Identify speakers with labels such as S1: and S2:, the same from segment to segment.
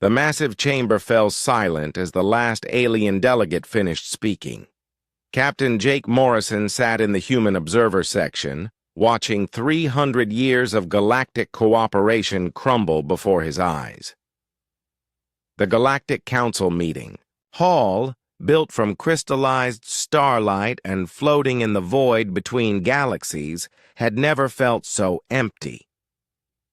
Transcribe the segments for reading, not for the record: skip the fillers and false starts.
S1: The massive chamber fell silent as the last alien delegate finished speaking. Captain Jake Morrison sat in the human observer section, watching 300 years of galactic cooperation crumble before his eyes. The Galactic Council meeting. Hall, built from crystallized starlight and floating in the void between galaxies, had never felt so empty.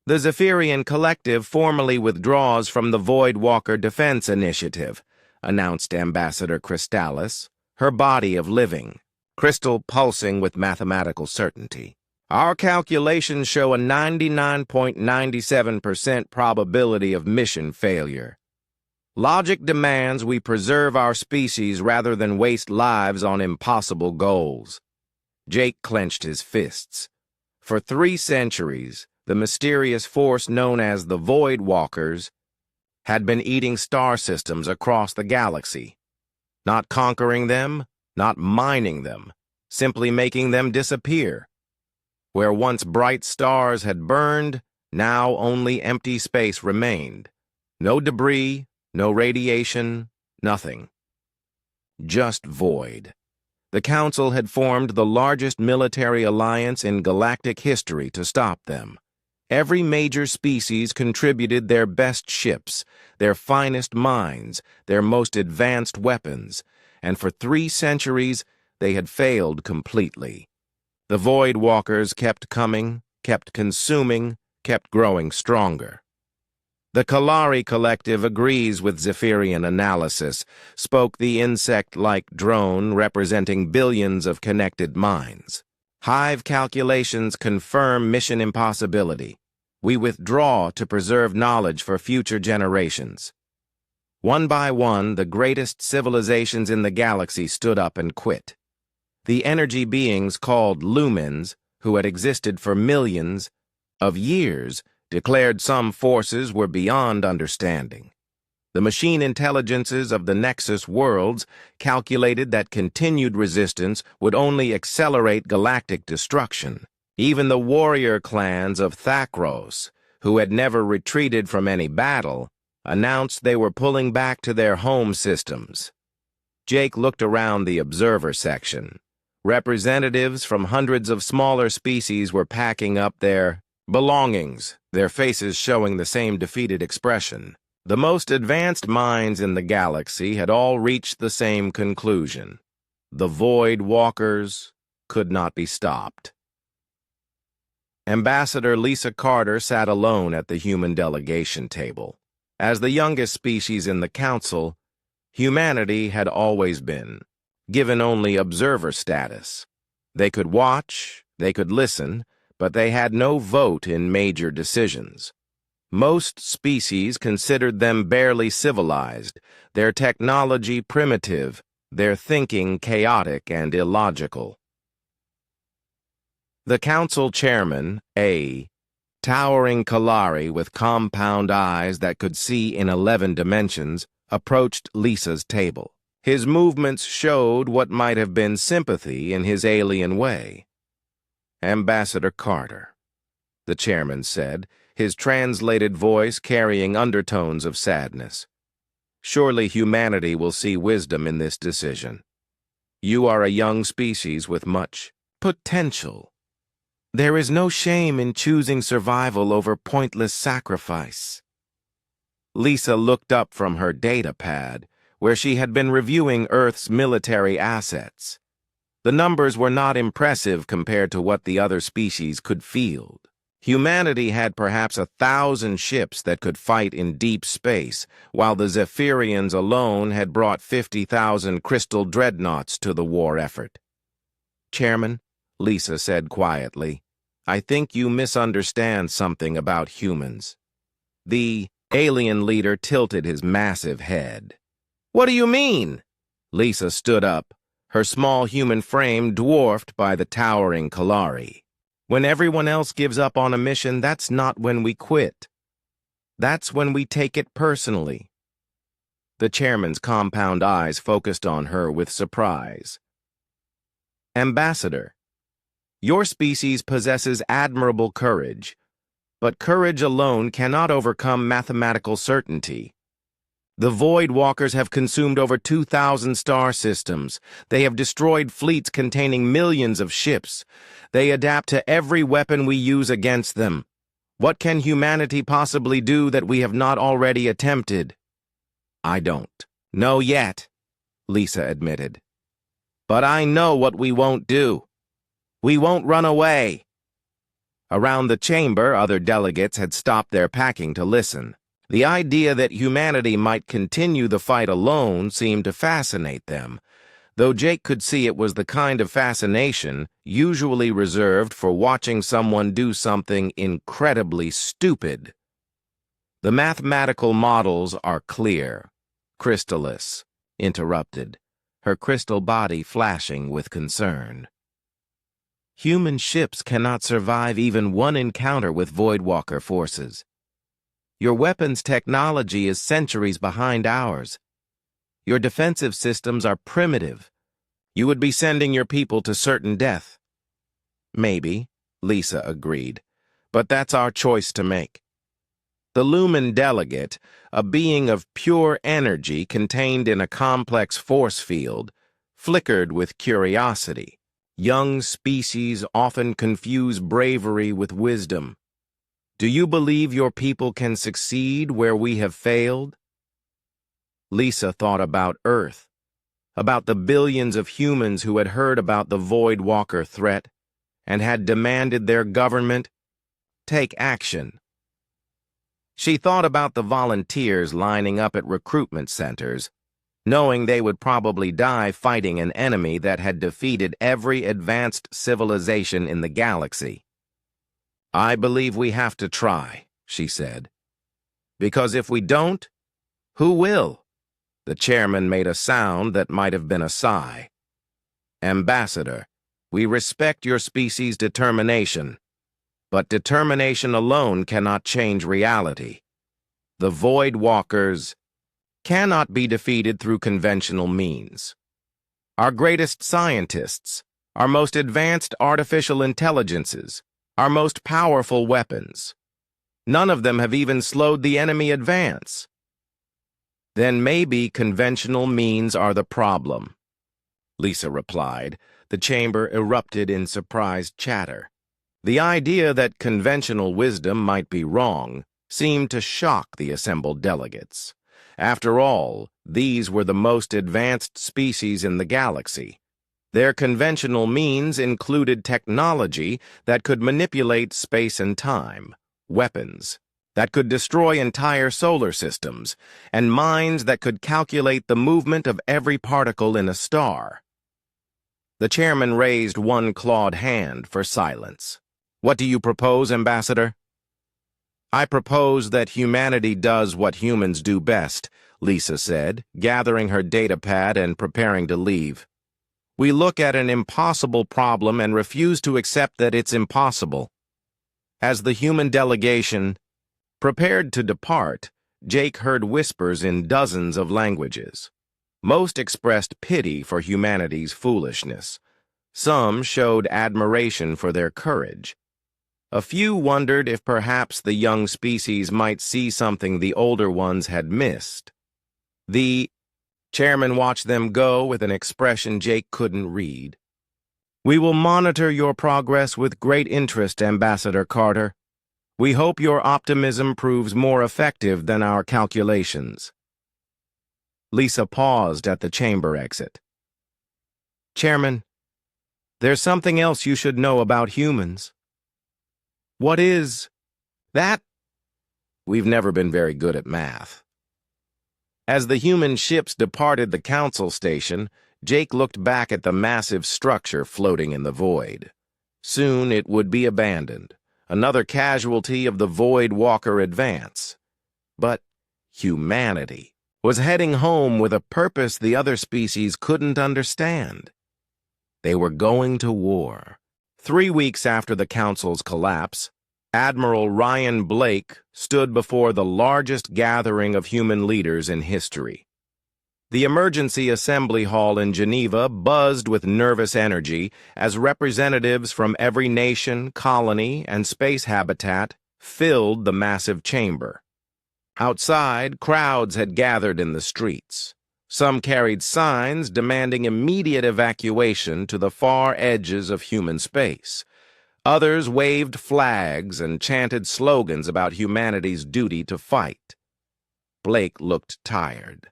S1: The Zephyrian Collective formally withdraws from the Voidwalker Defense Initiative, announced Ambassador Crystallis, her body of living, crystal pulsing with mathematical certainty. Our calculations show a 99.97% probability of mission failure. Logic demands we preserve our species rather than waste lives on impossible goals. Jake clenched his fists. For 3 centuries, the mysterious force known as the Voidwalkers had been eating star systems across the galaxy, not conquering them, not mining them, simply making them disappear. Where once bright stars had burned, now only empty space remained. No debris, no radiation, nothing. Just void. The Council had formed the largest military alliance in galactic history to stop them. Every major species contributed their best ships, their finest minds, their most advanced weapons, and for 3 centuries they had failed completely. The Voidwalkers kept coming, kept consuming, kept growing stronger. The Kalari Collective agrees with Zephyrian analysis, spoke the insect-like drone representing billions of connected minds. Hive calculations confirm mission impossibility. We withdraw to preserve knowledge for future generations. One by one, the greatest civilizations in the galaxy stood up and quit. The energy beings called lumens, who had existed for millions of years, declared some forces were beyond understanding. The machine intelligences of the Nexus worlds calculated that continued resistance would only accelerate galactic destruction. Even the warrior clans of Thakros, who had never retreated from any battle, announced they were pulling back to their home systems. Jake looked around the observer section. Representatives from hundreds of smaller species were packing up their belongings, their faces showing the same defeated expression. The most advanced minds in the galaxy had all reached the same conclusion. The Voidwalkers could not be stopped. Ambassador Lisa Carter sat alone at the human delegation table. As the youngest species in the Council, humanity had always been given only observer status. They could watch, they could listen, but they had no vote in major decisions. Most species considered them barely civilized, their technology primitive, their thinking chaotic and illogical. The Council Chairman, a towering Kalari with compound eyes that could see in 11 dimensions, approached Lisa's table. His movements showed what might have been sympathy in his alien way. "Ambassador Carter," the chairman said, his translated voice carrying undertones of sadness. "Surely humanity will see wisdom in this decision. You are a young species with much potential. There is no shame in choosing survival over pointless sacrifice." Lisa looked up from her data pad, where she had been reviewing Earth's military assets. The numbers were not impressive compared to what the other species could field. Humanity had perhaps 1,000 ships that could fight in deep space, while the Zephyrians alone had brought 50,000 crystal dreadnoughts to the war effort. "Chairman," Lisa said quietly, "I think you misunderstand something about humans." The alien leader tilted his massive head. "What do you mean?" Lisa stood up, her small human frame dwarfed by the towering Kalari. "When everyone else gives up on a mission, that's not when we quit. That's when we take it personally." The chairman's compound eyes focused on her with surprise. "Ambassador, your species possesses admirable courage, but courage alone cannot overcome mathematical certainty. The Void Walkers have consumed over 2,000 star systems. They have destroyed fleets containing millions of ships. They adapt to every weapon we use against them. What can humanity possibly do that we have not already attempted? I don't know yet, Lisa admitted. But I know what we won't do. We won't run away. Around the chamber, other delegates had stopped their packing to listen. The idea that humanity might continue the fight alone seemed to fascinate them, though Jake could see it was the kind of fascination usually reserved for watching someone do something incredibly stupid. The mathematical models are clear. Crystallis interrupted, her crystal body flashing with concern. Human ships cannot survive even one encounter with Voidwalker forces. Your weapons technology is centuries behind ours. Your defensive systems are primitive. You would be sending your people to certain death. Maybe, Lisa agreed, but that's our choice to make. The Lumen Delegate, a being of pure energy contained in a complex force field, flickered with curiosity. Young species often confuse bravery with wisdom. Do you believe your people can succeed where we have failed? Lisa thought about Earth, about the billions of humans who had heard about the Void Walker threat and had demanded their government take action. She thought about the volunteers lining up at recruitment centers, knowing they would probably die fighting an enemy that had defeated every advanced civilization in the galaxy. I believe we have to try, she said. Because if we don't, who will? The chairman made a sound that might have been a sigh. Ambassador, we respect your species' determination, but determination alone cannot change reality. The Void Walkers cannot be defeated through conventional means. Our greatest scientists, our most advanced artificial intelligences, our most powerful weapons. None of them have even slowed the enemy advance. Then maybe conventional means are the problem, Lisa replied. The chamber erupted in surprised chatter. The idea that conventional wisdom might be wrong seemed to shock the assembled delegates. After all, these were the most advanced species in the galaxy. Their conventional means included technology that could manipulate space and time, weapons that could destroy entire solar systems, and minds that could calculate the movement of every particle in a star. The chairman raised one clawed hand for silence. What do you propose, Ambassador? I propose that humanity does what humans do best, Lisa said, gathering her datapad and preparing to leave. We look at an impossible problem and refuse to accept that it's impossible. As the human delegation prepared to depart, Jake heard whispers in dozens of languages. Most expressed pity for humanity's foolishness. Some showed admiration for their courage. A few wondered if perhaps the young species might see something the older ones had missed. The chairman watched them go with an expression Jake couldn't read. We will monitor your progress with great interest, Ambassador Carter. We hope your optimism proves more effective than our calculations. Lisa paused at the chamber exit. Chairman, there's something else you should know about humans. What is that? We've never been very good at math. As the human ships departed the council station, Jake looked back at the massive structure floating in the void. Soon it would be abandoned, another casualty of the Void Walker advance. But humanity was heading home with a purpose the other species couldn't understand. They were going to war. 3 weeks after the council's collapse, Admiral Ryan Blake stood before the largest gathering of human leaders in history. The emergency assembly hall in Geneva buzzed with nervous energy as representatives from every nation, colony, and space habitat filled the massive chamber. Outside, crowds had gathered in the streets. Some carried signs demanding immediate evacuation to the far edges of human space. Others waved flags and chanted slogans about humanity's duty to fight. Blake looked tired.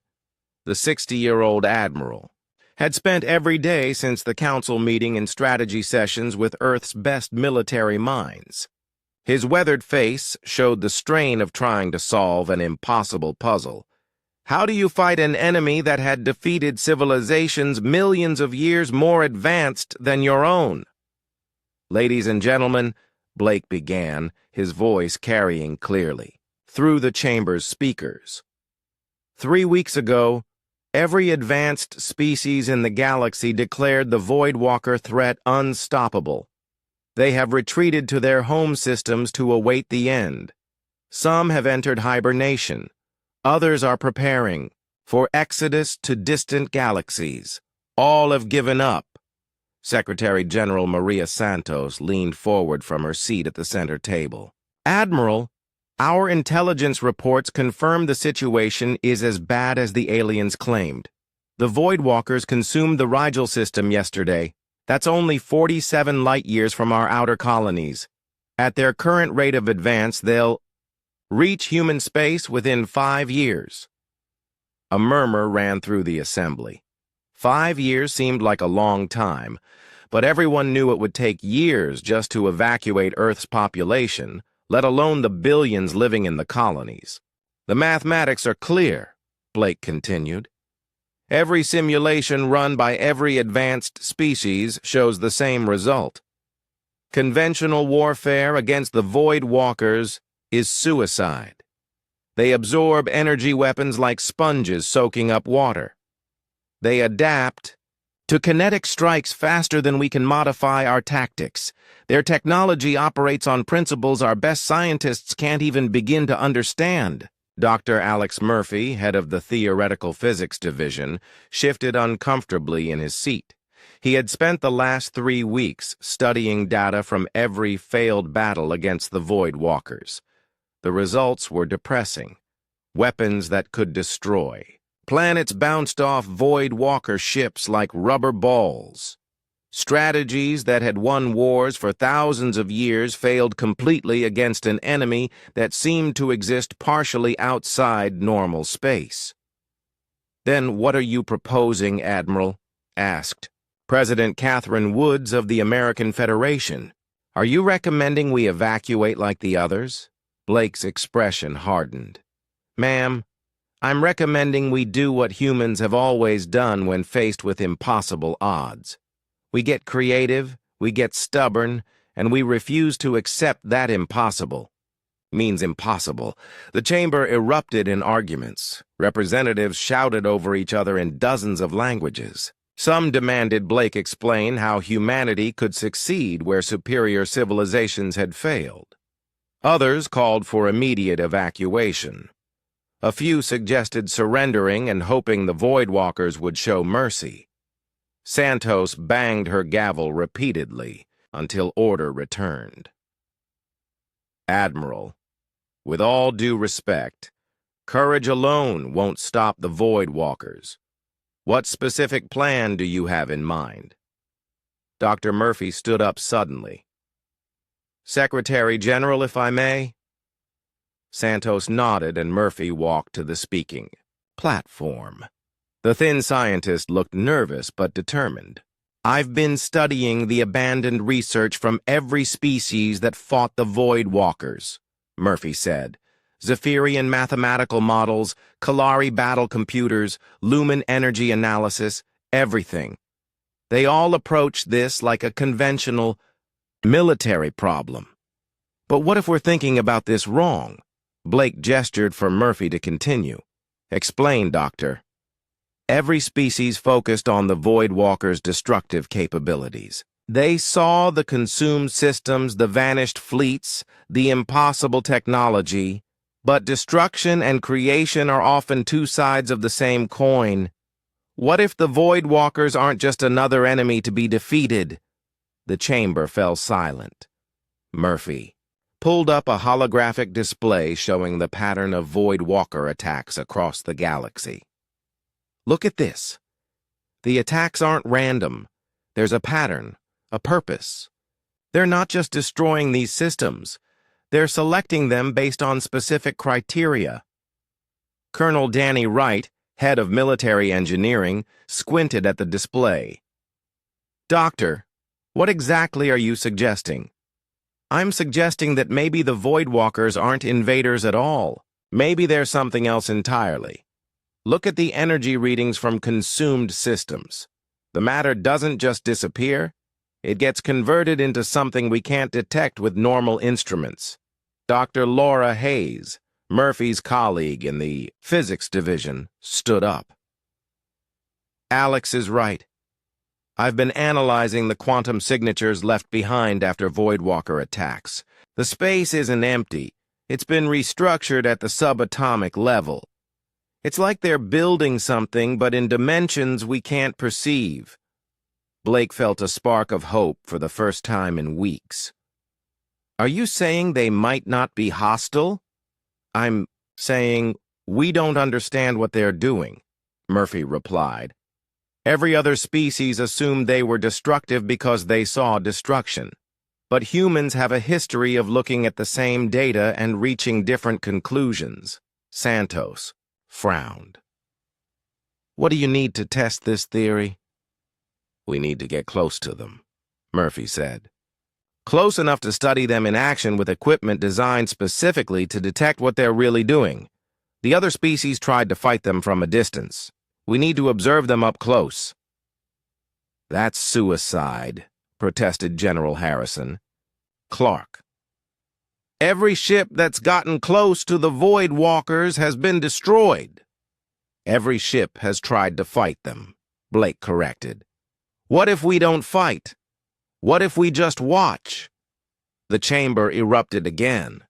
S1: The 60-year-old admiral had spent every day since the council meeting in strategy sessions with Earth's best military minds. His weathered face showed the strain of trying to solve an impossible puzzle. How do you fight an enemy that had defeated civilizations millions of years more advanced than your own? Ladies and gentlemen, Blake began, his voice carrying clearly through the chamber's speakers. 3 weeks ago, every advanced species in the galaxy declared the Voidwalker threat unstoppable. They have retreated to their home systems to await the end. Some have entered hibernation. Others are preparing for exodus to distant galaxies. All have given up. Secretary General Maria Santos leaned forward from her seat at the center table. Admiral, our intelligence reports confirm the situation is as bad as the aliens claimed. The Voidwalkers consumed the Rigel system yesterday. That's only 47 light-years from our outer colonies. At their current rate of advance, they'll reach human space within 5 years. A murmur ran through the assembly. 5 years seemed like a long time, but everyone knew it would take years just to evacuate Earth's population, let alone the billions living in the colonies. The mathematics are clear, Blake continued. Every simulation run by every advanced species shows the same result. Conventional warfare against the Voidwalkers is suicide. They absorb energy weapons like sponges soaking up water. They adapt to kinetic strikes faster than we can modify our tactics. Their technology operates on principles our best scientists can't even begin to understand. Dr. Alex Murphy, head of the Theoretical Physics Division, shifted uncomfortably in his seat. He had spent the last 3 weeks studying data from every failed battle against the Voidwalkers. The results were depressing. Weapons that could destroy. Planets bounced off Voidwalker ships like rubber balls. Strategies that had won wars for thousands of years failed completely against an enemy that seemed to exist partially outside normal space. "Then what are you proposing, Admiral?" asked President Catherine Woods of the American Federation. "Are you recommending we evacuate like the others?" Blake's expression hardened. "Ma'am, I'm recommending we do what humans have always done when faced with impossible odds. We get creative, we get stubborn, and we refuse to accept that impossible means impossible." The chamber erupted in arguments. Representatives shouted over each other in dozens of languages. Some demanded Blake explain how humanity could succeed where superior civilizations had failed. Others called for immediate evacuation. A few suggested surrendering and hoping the Voidwalkers would show mercy. Santos banged her gavel repeatedly until order returned. "Admiral, with all due respect, courage alone won't stop the Voidwalkers. What specific plan do you have in mind?" Dr. Murphy stood up suddenly. "Secretary General, if I may?" Santos nodded and Murphy walked to the speaking platform. The thin scientist looked nervous but determined. "I've been studying the abandoned research from every species that fought the Voidwalkers," Murphy said. "Zephyrian mathematical models, Kalari battle computers, lumen energy analysis, everything. They all approach this like a conventional military problem. But what if we're thinking about this wrong?" Blake gestured for Murphy to continue. "Explain, Doctor." Every species focused on the Voidwalkers' destructive capabilities. They saw the consumed systems, the vanished fleets, the impossible technology, but destruction and creation are often two sides of the same coin. What if the Voidwalkers aren't just another enemy to be defeated? The chamber fell silent. Murphy pulled up a holographic display showing the pattern of Void Walker attacks across the galaxy. Look at this. The attacks aren't random. There's a pattern, a purpose. They're not just destroying these systems. They're selecting them based on specific criteria. Colonel Danny Wright, head of military engineering, squinted at the display. Doctor, what exactly are you suggesting? I'm suggesting that maybe the Voidwalkers aren't invaders at all. Maybe they're something else entirely. Look at the energy readings from consumed systems. The matter doesn't just disappear. It gets converted into something we can't detect with normal instruments. Dr. Laura Hayes, Murphy's colleague in the physics division, stood up. Alex is right. I've been analyzing the quantum signatures left behind after Voidwalker attacks. The space isn't empty. It's been restructured at the subatomic level. It's like they're building something, but in dimensions we can't perceive. Blake felt a spark of hope for the first time in weeks. Are you saying they might not be hostile? I'm saying we don't understand what they're doing, Murphy replied. Every other species assumed they were destructive because they saw destruction. But humans have a history of looking at the same data and reaching different conclusions. Santos frowned. What do you need to test this theory? We need to get close to them, Murphy said. Close enough to study them in action with equipment designed specifically to detect what they're really doing. The other species tried to fight them from a distance. We need to observe them up close. That's suicide, protested General Harrison. Clark. Every ship that's gotten close to the Void Walkers has been destroyed. Every ship has tried to fight them, Blake corrected. What if we don't fight? What if we just watch? The chamber erupted again.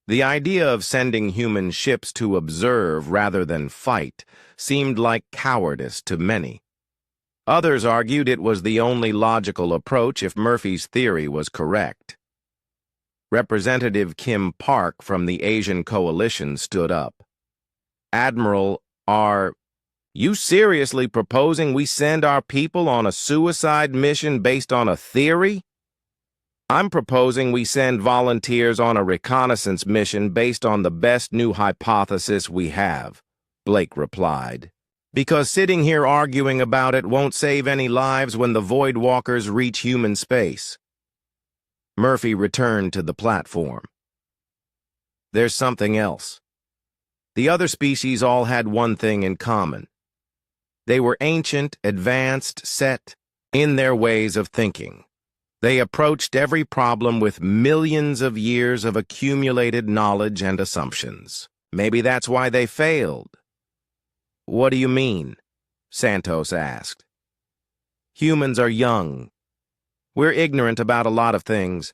S1: The idea of sending human ships to observe rather than fight seemed like cowardice to many. Others argued it was the only logical approach if Murphy's theory was correct. Representative Kim Park from the Asian Coalition stood up. Admiral, are you seriously proposing we send our people on a suicide mission based on a theory? I'm proposing we send volunteers on a reconnaissance mission based on the best new hypothesis we have, Blake replied. Because sitting here arguing about it won't save any lives when the Void Walkers reach human space. Murphy returned to the platform. There's something else. The other species all had one thing in common. They were ancient, advanced, set in their ways of thinking. They approached every problem with millions of years of accumulated knowledge and assumptions. Maybe that's why they failed. What do you mean? Santos asked. Humans are young. We're ignorant about a lot of things.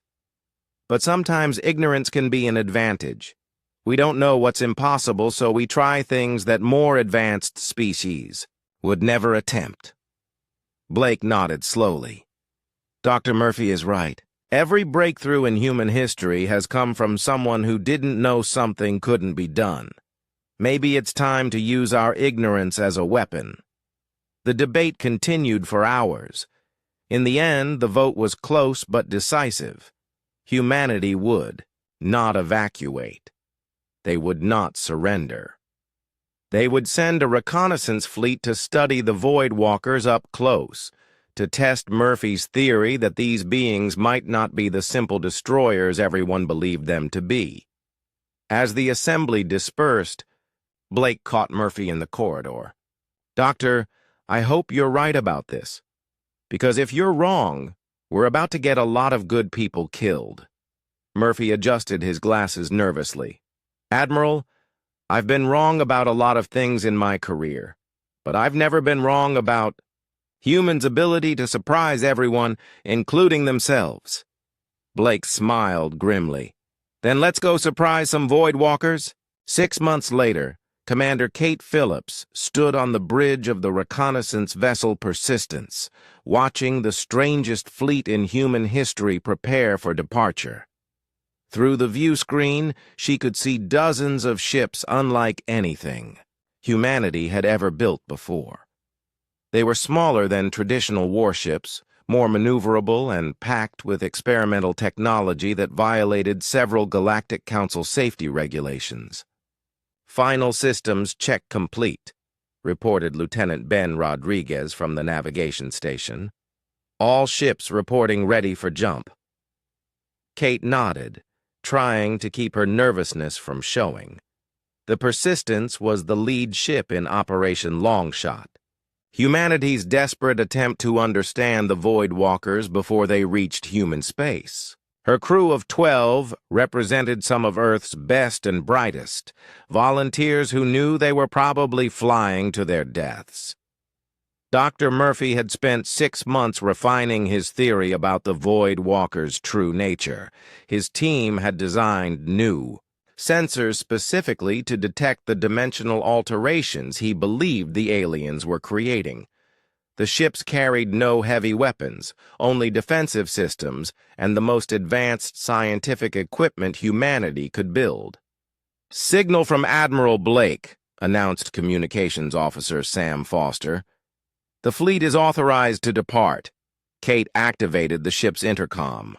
S1: But sometimes ignorance can be an advantage. We don't know what's impossible, so we try things that more advanced species would never attempt. Blake nodded slowly. Dr. Murphy is right. Every breakthrough in human history has come from someone who didn't know something couldn't be done. Maybe it's time to use our ignorance as a weapon. The debate continued for hours. In the end, the vote was close but decisive. Humanity would not evacuate. They would not surrender. They would send a reconnaissance fleet to study the Void Walkers up close, to test Murphy's theory that these beings might not be the simple destroyers everyone believed them to be. As the assembly dispersed, Blake caught Murphy in the corridor. Doctor, I hope you're right about this. Because if you're wrong, we're about to get a lot of good people killed. Murphy adjusted his glasses nervously. Admiral, I've been wrong about a lot of things in my career, but I've never been wrong about humans' ability to surprise everyone, including themselves. Blake smiled grimly. Then let's go surprise some Void Walkers. 6 months later, Commander Kate Phillips stood on the bridge of the reconnaissance vessel Persistence, watching the strangest fleet in human history prepare for departure. Through the view screen, she could see dozens of ships unlike anything humanity had ever built before. They were smaller than traditional warships, more maneuverable and packed with experimental technology that violated several Galactic Council safety regulations. "Final systems check complete," reported Lieutenant Ben Rodriguez from the navigation station. "All ships reporting ready for jump." Kate nodded, trying to keep her nervousness from showing. The Persistence was the lead ship in Operation Longshot, humanity's desperate attempt to understand the Void Walkers before they reached human space. Her crew of 12 represented some of Earth's best and brightest, volunteers who knew they were probably flying to their deaths. Dr. Murphy had spent 6 months refining his theory about the Void Walker's true nature. His team had designed new sensors specifically to detect the dimensional alterations he believed the aliens were creating. The ships carried no heavy weapons, only defensive systems, and the most advanced scientific equipment humanity could build. "Signal from Admiral Blake," announced Communications Officer Sam Foster. "The fleet is authorized to depart." Kate activated the ship's intercom.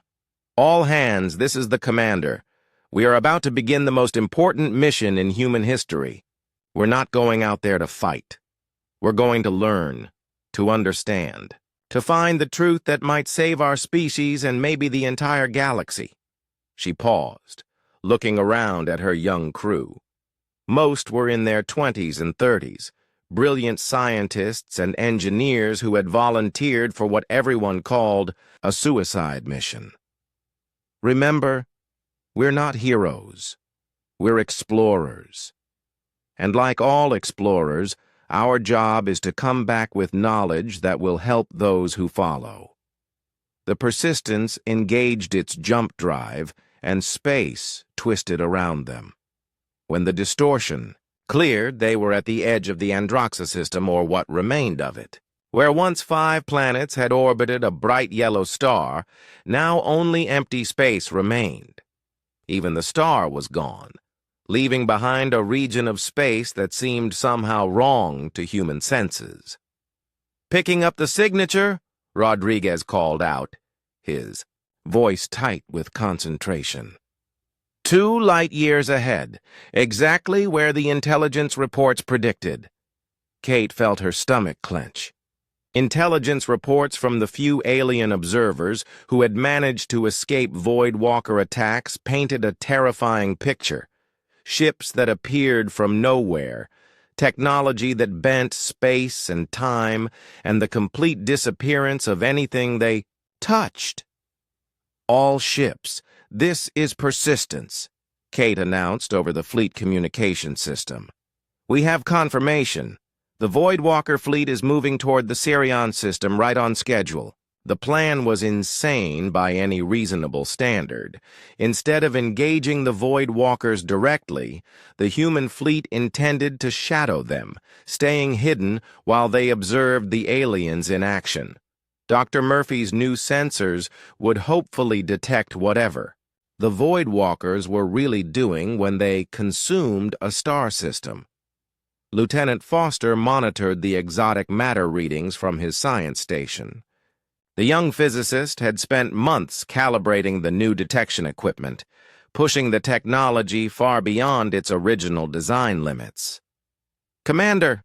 S1: "All hands, this is the commander. We are about to begin the most important mission in human history. We're not going out there to fight. We're going to learn, to understand, to find the truth that might save our species and maybe the entire galaxy." She paused, looking around at her young crew. Most were in their 20s and 30s, brilliant scientists and engineers who had volunteered for what everyone called a suicide mission. "Remember, we're not heroes. We're explorers. And like all explorers, our job is to come back with knowledge that will help those who follow." The Persistence engaged its jump drive, and space twisted around them. When the distortion cleared, they were at the edge of the Androxa system, or what remained of it. Where once 5 planets had orbited a bright yellow star, now only empty space remained. Even the star was gone, leaving behind a region of space that seemed somehow wrong to human senses. "Picking up the signature," Rodriguez called out, his voice tight with concentration. 2 light years ahead, exactly where the intelligence reports predicted." Kate felt her stomach clench. Intelligence reports from the few alien observers who had managed to escape Void Walker attacks painted a terrifying picture. Ships that appeared from nowhere, technology that bent space and time, and the complete disappearance of anything they touched. "All ships, this is Persistence," Kate announced over the fleet communication system. "We have confirmation. The Void Walker fleet is moving toward the Sirion system right on schedule." The plan was insane by any reasonable standard. Instead of engaging the Void Walkers directly, the human fleet intended to shadow them, staying hidden while they observed the aliens in action. Dr. Murphy's new sensors would hopefully detect whatever the Void Walkers were really doing when they consumed a star system. Lieutenant Foster monitored the exotic matter readings from his science station. The young physicist had spent months calibrating the new detection equipment, pushing the technology far beyond its original design limits. "Commander,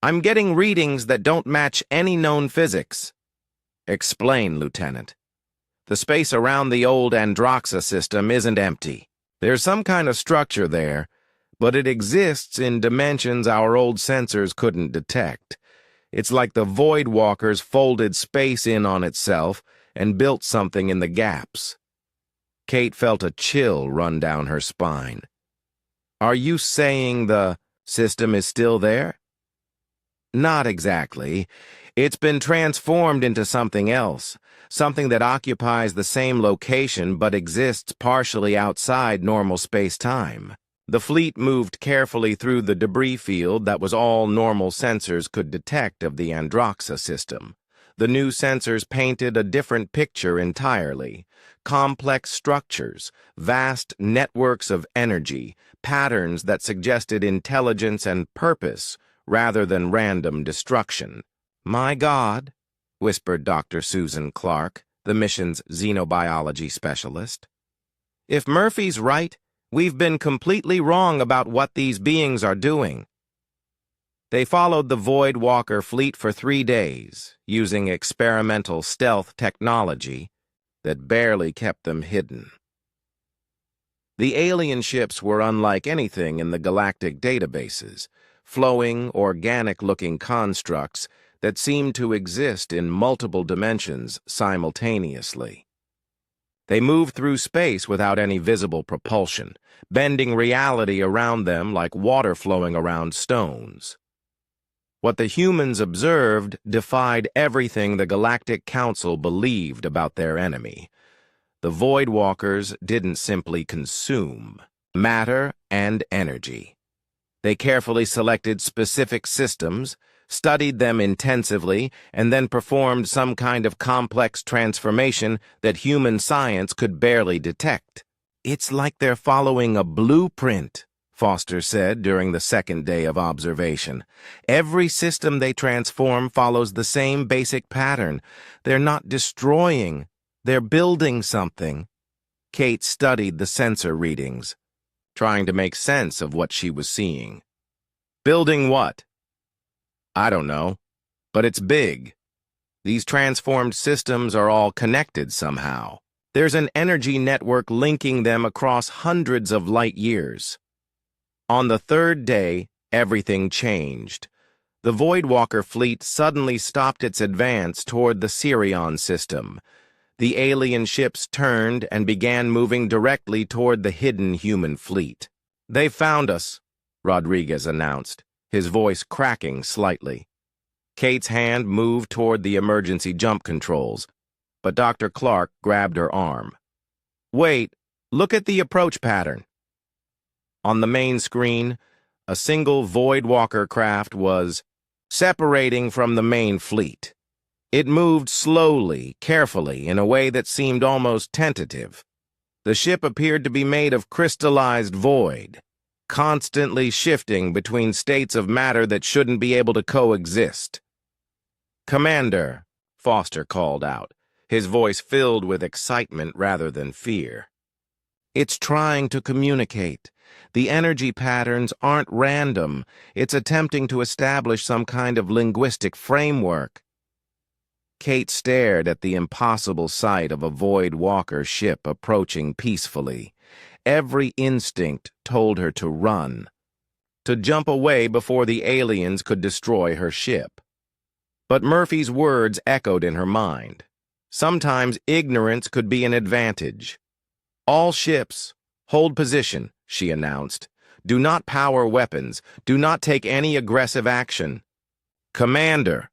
S1: I'm getting readings that don't match any known physics." "Explain, Lieutenant." "The space around the old Androxa system isn't empty. There's some kind of structure there, but it exists in dimensions our old sensors couldn't detect. It's like the Void Walkers folded space in on itself and built something in the gaps." Kate felt a chill run down her spine. "Are you saying the system is still there?" "Not exactly. It's been transformed into something else, something that occupies the same location but exists partially outside normal space-time." The fleet moved carefully through the debris field that was all normal sensors could detect of the Androxa system. The new sensors painted a different picture entirely. Complex structures, vast networks of energy, patterns that suggested intelligence and purpose rather than random destruction. "My God," whispered Dr. Susan Clark, the mission's xenobiology specialist. "If Murphy's right, we've been completely wrong about what these beings are doing." They followed the Void Walker fleet for 3 days, using experimental stealth technology that barely kept them hidden. The alien ships were unlike anything in the galactic databases, flowing, organic-looking constructs that seemed to exist in multiple dimensions simultaneously. They moved through space without any visible propulsion, bending reality around them like water flowing around stones. What the humans observed defied everything the Galactic Council believed about their enemy. The Void Walkers didn't simply consume matter and energy. They carefully selected specific systems, studied them intensively, and then performed some kind of complex transformation that human science could barely detect. "It's like they're following a blueprint," Foster said during the second day of observation. "Every system they transform follows the same basic pattern. They're not destroying, they're building something." Kate studied the sensor readings, trying to make sense of what she was seeing. "Building what?" "I don't know, but it's big. These transformed systems are all connected somehow. There's an energy network linking them across hundreds of light years." On the third day, everything changed. The Voidwalker fleet suddenly stopped its advance toward the Sirion system. The alien ships turned and began moving directly toward the hidden human fleet. "They found us," Rodriguez announced, his voice cracking slightly. Kate's hand moved toward the emergency jump controls, but Dr. Clark grabbed her arm. "Wait, look at the approach pattern." On the main screen, a single Voidwalker craft was separating from the main fleet. It moved slowly, carefully, in a way that seemed almost tentative. The ship appeared to be made of crystallized void, constantly shifting between states of matter that shouldn't be able to coexist. "Commander," Foster called out, his voice filled with excitement rather than fear. "It's trying to communicate. The energy patterns aren't random. It's attempting to establish some kind of linguistic framework." Kate stared at the impossible sight of a Void Walker ship approaching peacefully. Every instinct told her to run, to jump away before the aliens could destroy her ship. But Murphy's words echoed in her mind. Sometimes ignorance could be an advantage. "All ships, hold position," she announced. "Do not power weapons. Do not take any aggressive action." "Commander,"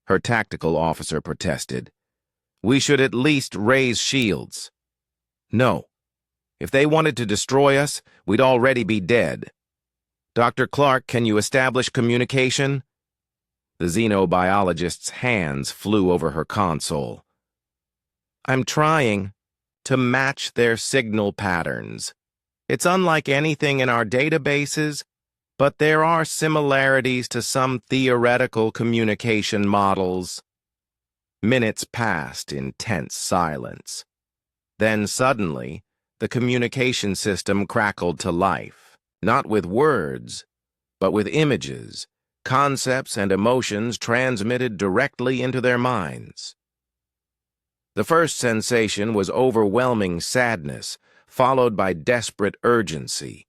S1: her tactical officer protested, "we should at least raise shields." "No. If they wanted to destroy us, we'd already be dead." "Dr. Clark, can you establish communication?" The xenobiologist's hands flew over her console. "I'm trying to match their signal patterns. It's unlike anything in our databases, but there are similarities to some theoretical communication models." Minutes passed in tense silence. Then suddenly, the communication system crackled to life, not with words, but with images, concepts, and emotions transmitted directly into their minds. The first sensation was overwhelming sadness, followed by desperate urgency.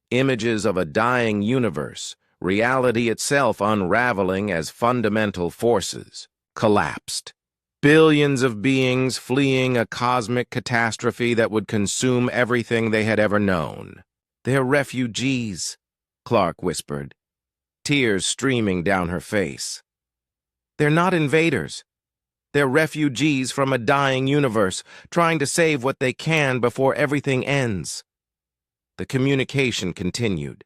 S1: Images of a dying universe, reality itself unraveling as fundamental forces, collapsed. Billions of beings fleeing a cosmic catastrophe that would consume everything they had ever known. "They're refugees," Clark whispered, tears streaming down her face. "They're not invaders. They're refugees from a dying universe, trying to save what they can before everything ends." The communication continued,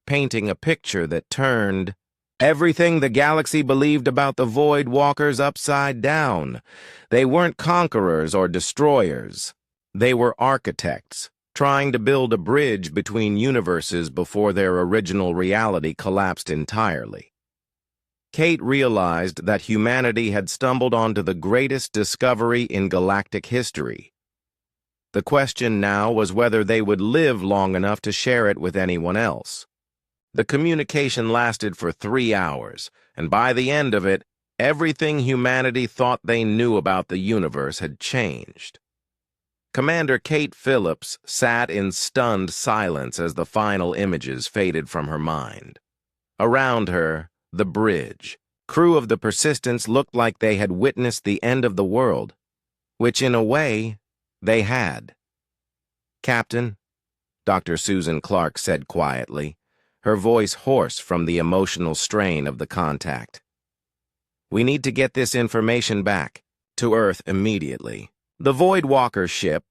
S1: painting a picture that turned Everything the galaxy believed about the Void Walkers upside down. They weren't conquerors or destroyers. They were architects, trying to build a bridge between universes before their original reality collapsed entirely. Kate realized that humanity had stumbled onto the greatest discovery in galactic history. The question now was whether they would live long enough to share it with anyone else. The communication lasted for 3 hours, and by the end of it, everything humanity thought they knew about the universe had changed. Commander Kate Phillips sat in stunned silence as the final images faded from her mind. Around her, the bridge. Crew of the Persistence looked like they had witnessed the end of the world, which in a way, they had. "Captain," Dr. Susan Clark said quietly, her voice hoarse from the emotional strain of the contact. "We need to get this information back to Earth immediately." The Void Walker ship,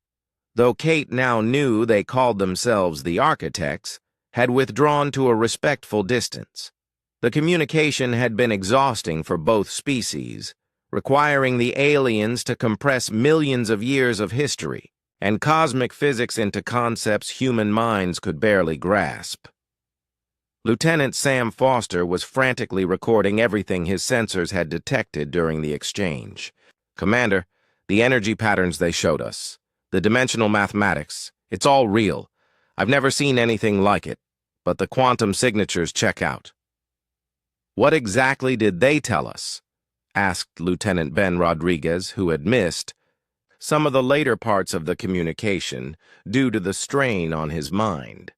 S1: though Kate now knew they called themselves the Architects, had withdrawn to a respectful distance. The communication had been exhausting for both species, requiring the aliens to compress millions of years of history and cosmic physics into concepts human minds could barely grasp. Lieutenant Sam Foster was frantically recording everything his sensors had detected during the exchange. "Commander, the energy patterns they showed us, the dimensional mathematics, it's all real. I've never seen anything like it, but the quantum signatures check out." "What exactly did they tell us?" asked Lieutenant Ben Rodriguez, who had missed some of the later parts of the communication due to the strain on his mind.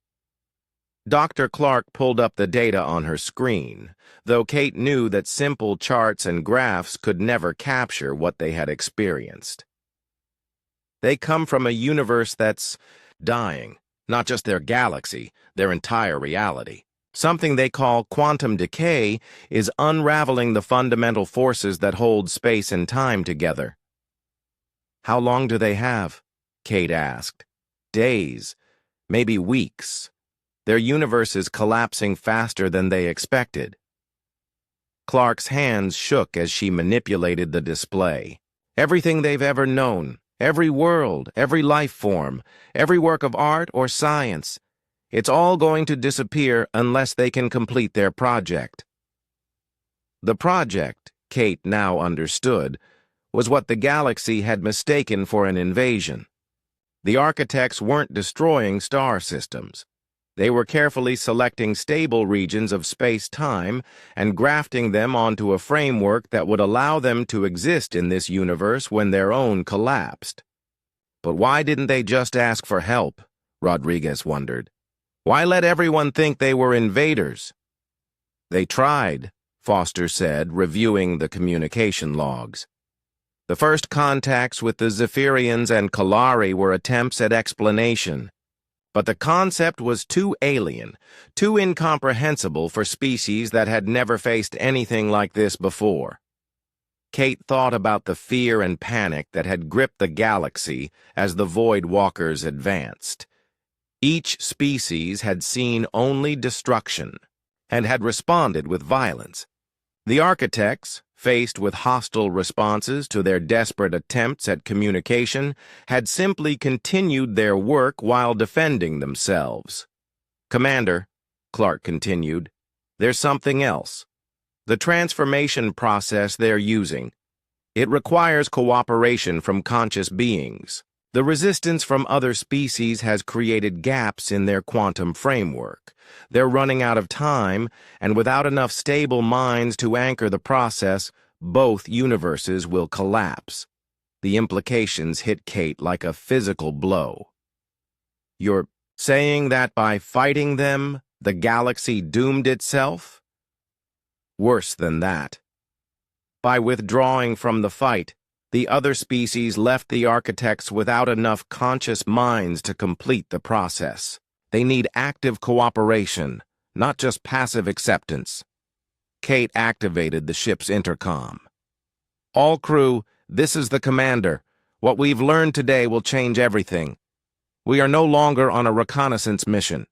S1: Dr. Clark pulled up the data on her screen, though Kate knew that simple charts and graphs could never capture what they had experienced. "They come from a universe that's dying, not just their galaxy, their entire reality. Something they call quantum decay is unraveling the fundamental forces that hold space and time together." "How long do they have?" Kate asked. "Days, maybe weeks. Their universe is collapsing faster than they expected." Clark's hands shook as she manipulated the display. "Everything they've ever known, every world, every life form, every work of art or science, it's all going to disappear unless they can complete their project." The project, Kate now understood, was what the galaxy had mistaken for an invasion. The Architects weren't destroying star systems. They were carefully selecting stable regions of space-time and grafting them onto a framework that would allow them to exist in this universe when their own collapsed. But why didn't they just ask for help? Rodriguez wondered. Why let everyone think they were invaders? "They tried," Foster said, reviewing the communication logs. "The first contacts with the Zephyrians and Kalari were attempts at explanation. But the concept was too alien, too incomprehensible for species that had never faced anything like this before." Kate thought about the fear and panic that had gripped the galaxy as the Void Walkers advanced. Each species had seen only destruction and had responded with violence. The Architects, faced with hostile responses to their desperate attempts at communication, had simply continued their work while defending themselves. "Commander," Clark continued, "there's something else. The transformation process they're using. It requires cooperation from conscious beings. The resistance from other species has created gaps in their quantum framework. They're running out of time, and without enough stable minds to anchor the process, both universes will collapse." The implications hit Kate like a physical blow. "You're saying that by fighting them, the galaxy doomed itself?" "Worse than that. By withdrawing from the fight, the other species left the Architects without enough conscious minds to complete the process. They need active cooperation, not just passive acceptance." Kate activated the ship's intercom. "All crew, this is the commander. What we've learned today will change everything. We are no longer on a reconnaissance mission.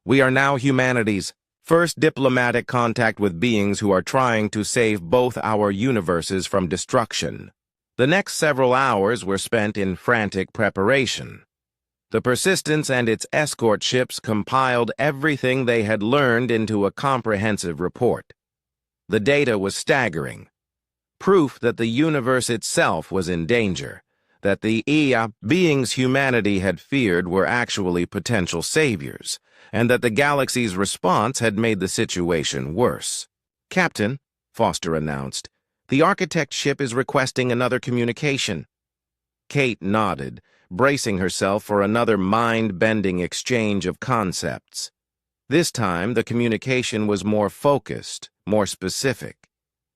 S1: We are now humanity's First, diplomatic contact with beings who are trying to save both our universes from destruction. The next several hours were spent in frantic preparation. The Persistence and its escort ships compiled everything they had learned into a comprehensive report. The data was staggering. Proof that the universe itself was in danger, that the beings humanity had feared were actually potential saviors, and that the galaxy's response had made the situation worse. "Captain," Foster announced, "the architect ship is requesting another communication." Kate nodded, bracing herself for another mind-bending exchange of concepts. This time, the communication was more focused, more specific.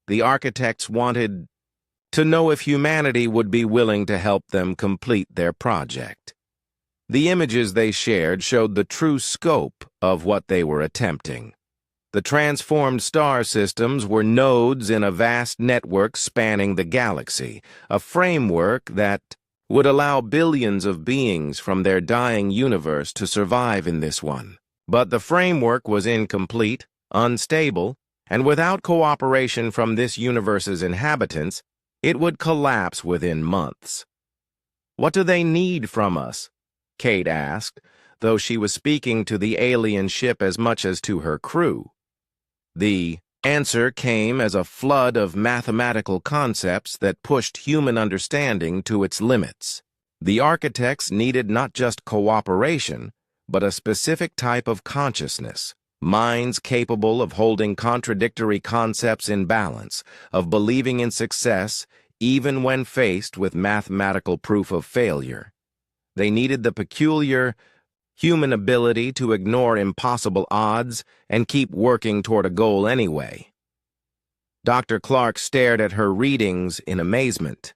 S1: The architects wanted to know if humanity would be willing to help them complete their project. The images they shared showed the true scope of what they were attempting. The transformed star systems were nodes in a vast network spanning the galaxy, a framework that would allow billions of beings from their dying universe to survive in this one. But the framework was incomplete, unstable, and without cooperation from this universe's inhabitants, it would collapse within months. "What do they need from us?" Kate asked, though she was speaking to the alien ship as much as to her crew. The answer came as a flood of mathematical concepts that pushed human understanding to its limits. The architects needed not just cooperation, but a specific type of consciousness, minds capable of holding contradictory concepts in balance, of believing in success even when faced with mathematical proof of failure. They needed the peculiar human ability to ignore impossible odds and keep working toward a goal anyway. Dr. Clark stared at her readings in amazement.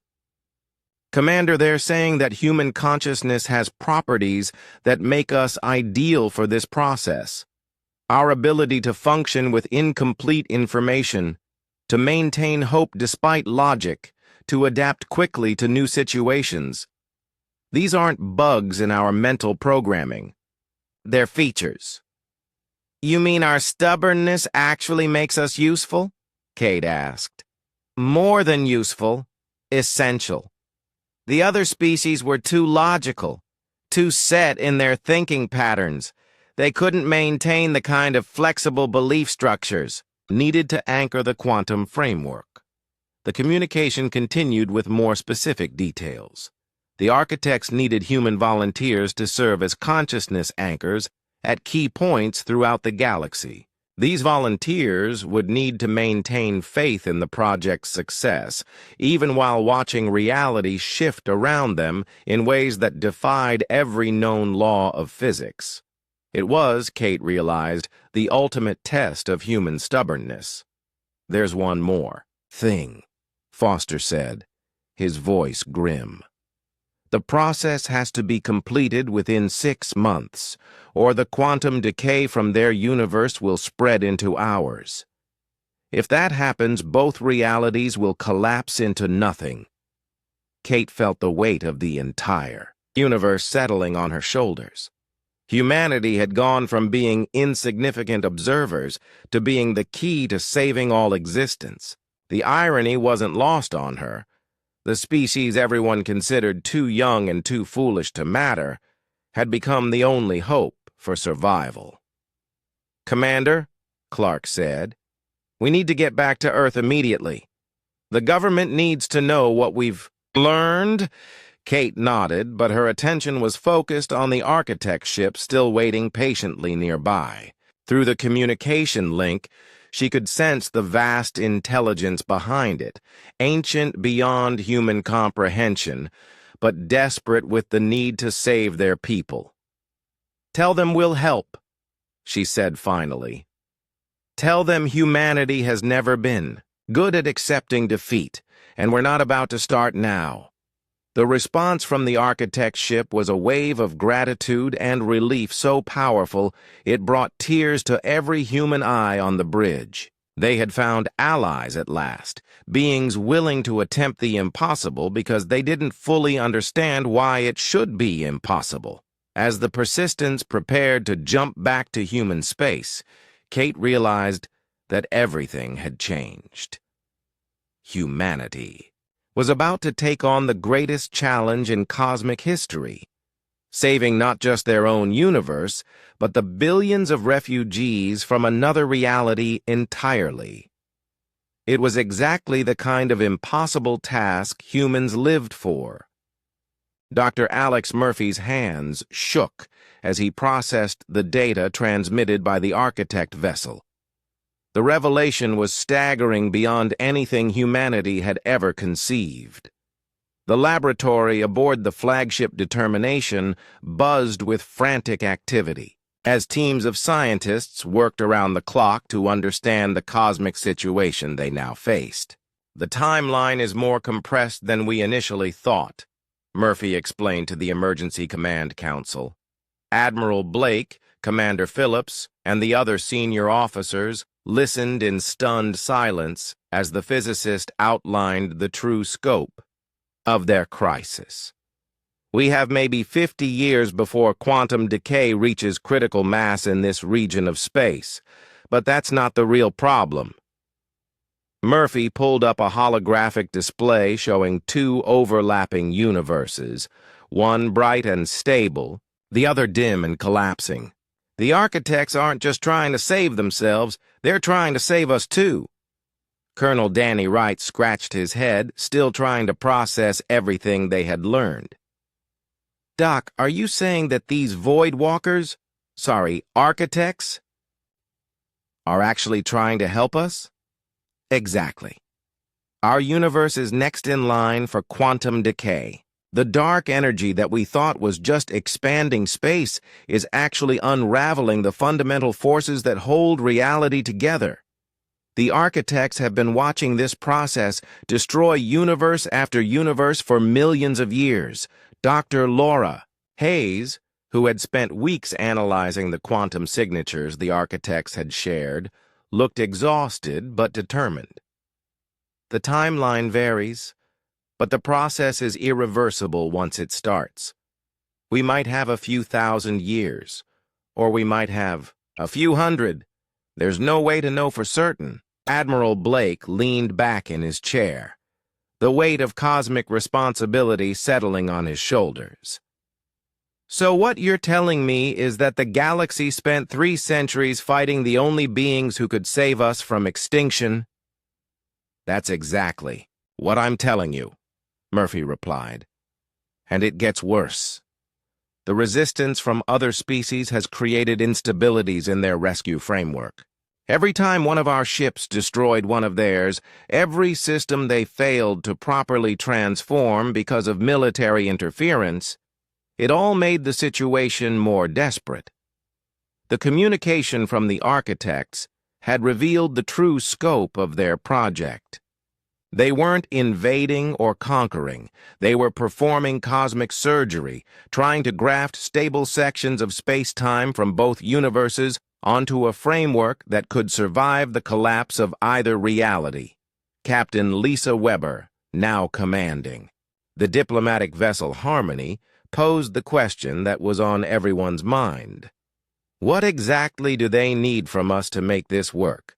S1: "Commander, they're saying that human consciousness has properties that make us ideal for this process. Our ability to function with incomplete information, to maintain hope despite logic, to adapt quickly to new situations. These aren't bugs in our mental programming. They're features." "You mean our stubbornness actually makes us useful?" Kate asked. "More than useful, essential. The other species were too logical, too set in their thinking patterns. They couldn't maintain the kind of flexible belief structures needed to anchor the quantum framework." The communication continued with more specific details. The architects needed human volunteers to serve as consciousness anchors at key points throughout the galaxy. These volunteers would need to maintain faith in the project's success, even while watching reality shift around them in ways that defied every known law of physics. It was, Kate realized, the ultimate test of human stubbornness. "There's one more thing," Foster said, his voice grim. "The process has to be completed within 6 months, or the quantum decay from their universe will spread into ours. If that happens, both realities will collapse into nothing." Kate felt the weight of the entire universe settling on her shoulders. Humanity had gone from being insignificant observers to being the key to saving all existence. The irony wasn't lost on her. The species everyone considered too young and too foolish to matter had become the only hope for survival. "Commander," Clark said, "we need to get back to Earth immediately. The government needs to know what we've learned." Kate nodded, but her attention was focused on the architect ship still waiting patiently nearby. Through the communication link, she could sense the vast intelligence behind it, ancient beyond human comprehension, but desperate with the need to save their people. "Tell them we'll help," she said finally. "Tell them humanity has never been good at accepting defeat, and we're not about to start now." The response from the architect's ship was a wave of gratitude and relief so powerful it brought tears to every human eye on the bridge. They had found allies at last, beings willing to attempt the impossible because they didn't fully understand why it should be impossible. As the Persistence prepared to jump back to human space, Kate realized that everything had changed. Humanity was about to take on the greatest challenge in cosmic history, saving not just their own universe, but the billions of refugees from another reality entirely. It was exactly the kind of impossible task humans lived for. Dr. Alex Murphy's hands shook as he processed the data transmitted by the Architect vessel. The revelation was staggering beyond anything humanity had ever conceived. The laboratory aboard the flagship Determination buzzed with frantic activity, as teams of scientists worked around the clock to understand the cosmic situation they now faced. "The timeline is more compressed than we initially thought," Murphy explained to the Emergency Command Council. Admiral Blake, Commander Phillips, and the other senior officers listened in stunned silence as the physicist outlined the true scope of their crisis. "We have maybe 50 years before quantum decay reaches critical mass in this region of space, but that's not the real problem." Murphy pulled up a holographic display showing two overlapping universes, one bright and stable, the other dim and collapsing. "The architects aren't just trying to save themselves, they're trying to save us too." Colonel Danny Wright scratched his head, still trying to process everything they had learned. "Doc, are you saying that these architects, are actually trying to help us?" "Exactly. Our universe is next in line for quantum decay. The dark energy that we thought was just expanding space is actually unraveling the fundamental forces that hold reality together. The architects have been watching this process destroy universe after universe for millions of years. Dr. Laura Hayes, who had spent weeks analyzing the quantum signatures the architects had shared, looked exhausted but determined. "The timeline varies, but the process is irreversible once it starts. We might have a few thousand years, or we might have a few hundred. There's no way to know for certain." Admiral Blake leaned back in his chair, the weight of cosmic responsibility settling on his shoulders. "So what you're telling me is that the galaxy spent 3 centuries fighting the only beings who could save us from extinction?" "That's exactly what I'm telling you," Murphy replied. "And it gets worse. The resistance from other species has created instabilities in their rescue framework. Every time one of our ships destroyed one of theirs, every system they failed to properly transform because of military interference, it all made the situation more desperate. The communication from the architects had revealed the true scope of their project. They weren't invading or conquering. They were performing cosmic surgery, trying to graft stable sections of space-time from both universes onto a framework that could survive the collapse of either reality. Captain Lisa Weber, now commanding the diplomatic vessel Harmony, posed the question that was on everyone's mind. What exactly do they need from us to make this work?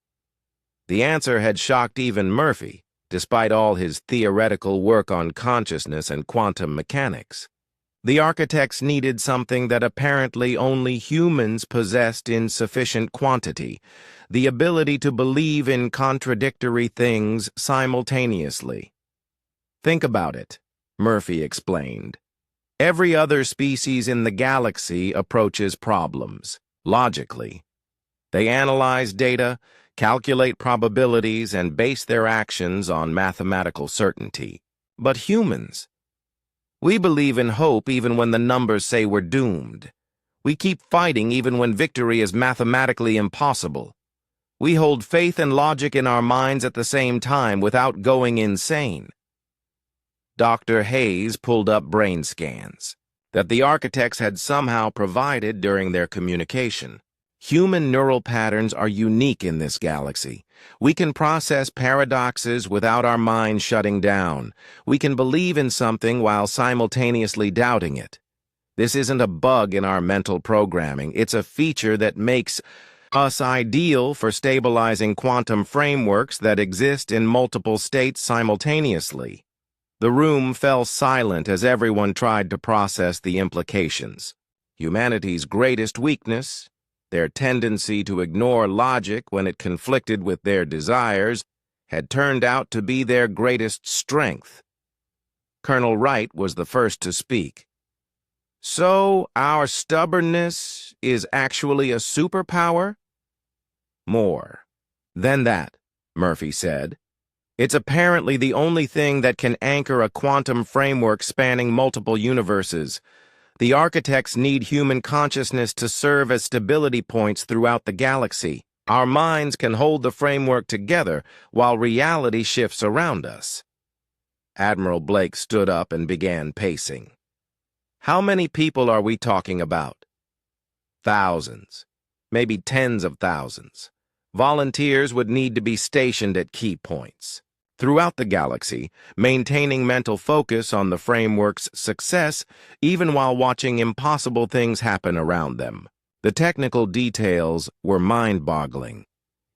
S1: The answer had shocked even Murphy, despite all his theoretical work on consciousness and quantum mechanics. The architects needed something that apparently only humans possessed in sufficient quantity: the ability to believe in contradictory things simultaneously. "Think about it," Murphy explained. "Every other species in the galaxy approaches problems logically. They analyze data, calculate probabilities, and base their actions on mathematical certainty. But humans, we believe in hope even when the numbers say we're doomed. We keep fighting even when victory is mathematically impossible. We hold faith and logic in our minds at the same time without going insane." Dr. Hayes pulled up brain scans that the architects had somehow provided during their communication. "Human neural patterns are unique in this galaxy. We can process paradoxes without our minds shutting down. We can believe in something while simultaneously doubting it. This isn't a bug in our mental programming. It's a feature that makes..." Thus ideal for stabilizing quantum frameworks that exist in multiple states simultaneously. The room fell silent as everyone tried to process the implications. Humanity's greatest weakness, their tendency to ignore logic when it conflicted with their desires, had turned out to be their greatest strength. Colonel Wright was the first to speak. So, our stubbornness is actually a superpower? More than that, Murphy said. It's apparently the only thing that can anchor a quantum framework spanning multiple universes. The architects need human consciousness to serve as stability points throughout the galaxy. Our minds can hold the framework together while reality shifts around us. Admiral Blake stood up and began pacing. How many people are we talking about? Thousands, maybe tens of thousands. Volunteers would need to be stationed at key points throughout the galaxy, maintaining mental focus on the framework's success even while watching impossible things happen around them. The technical details were mind-boggling.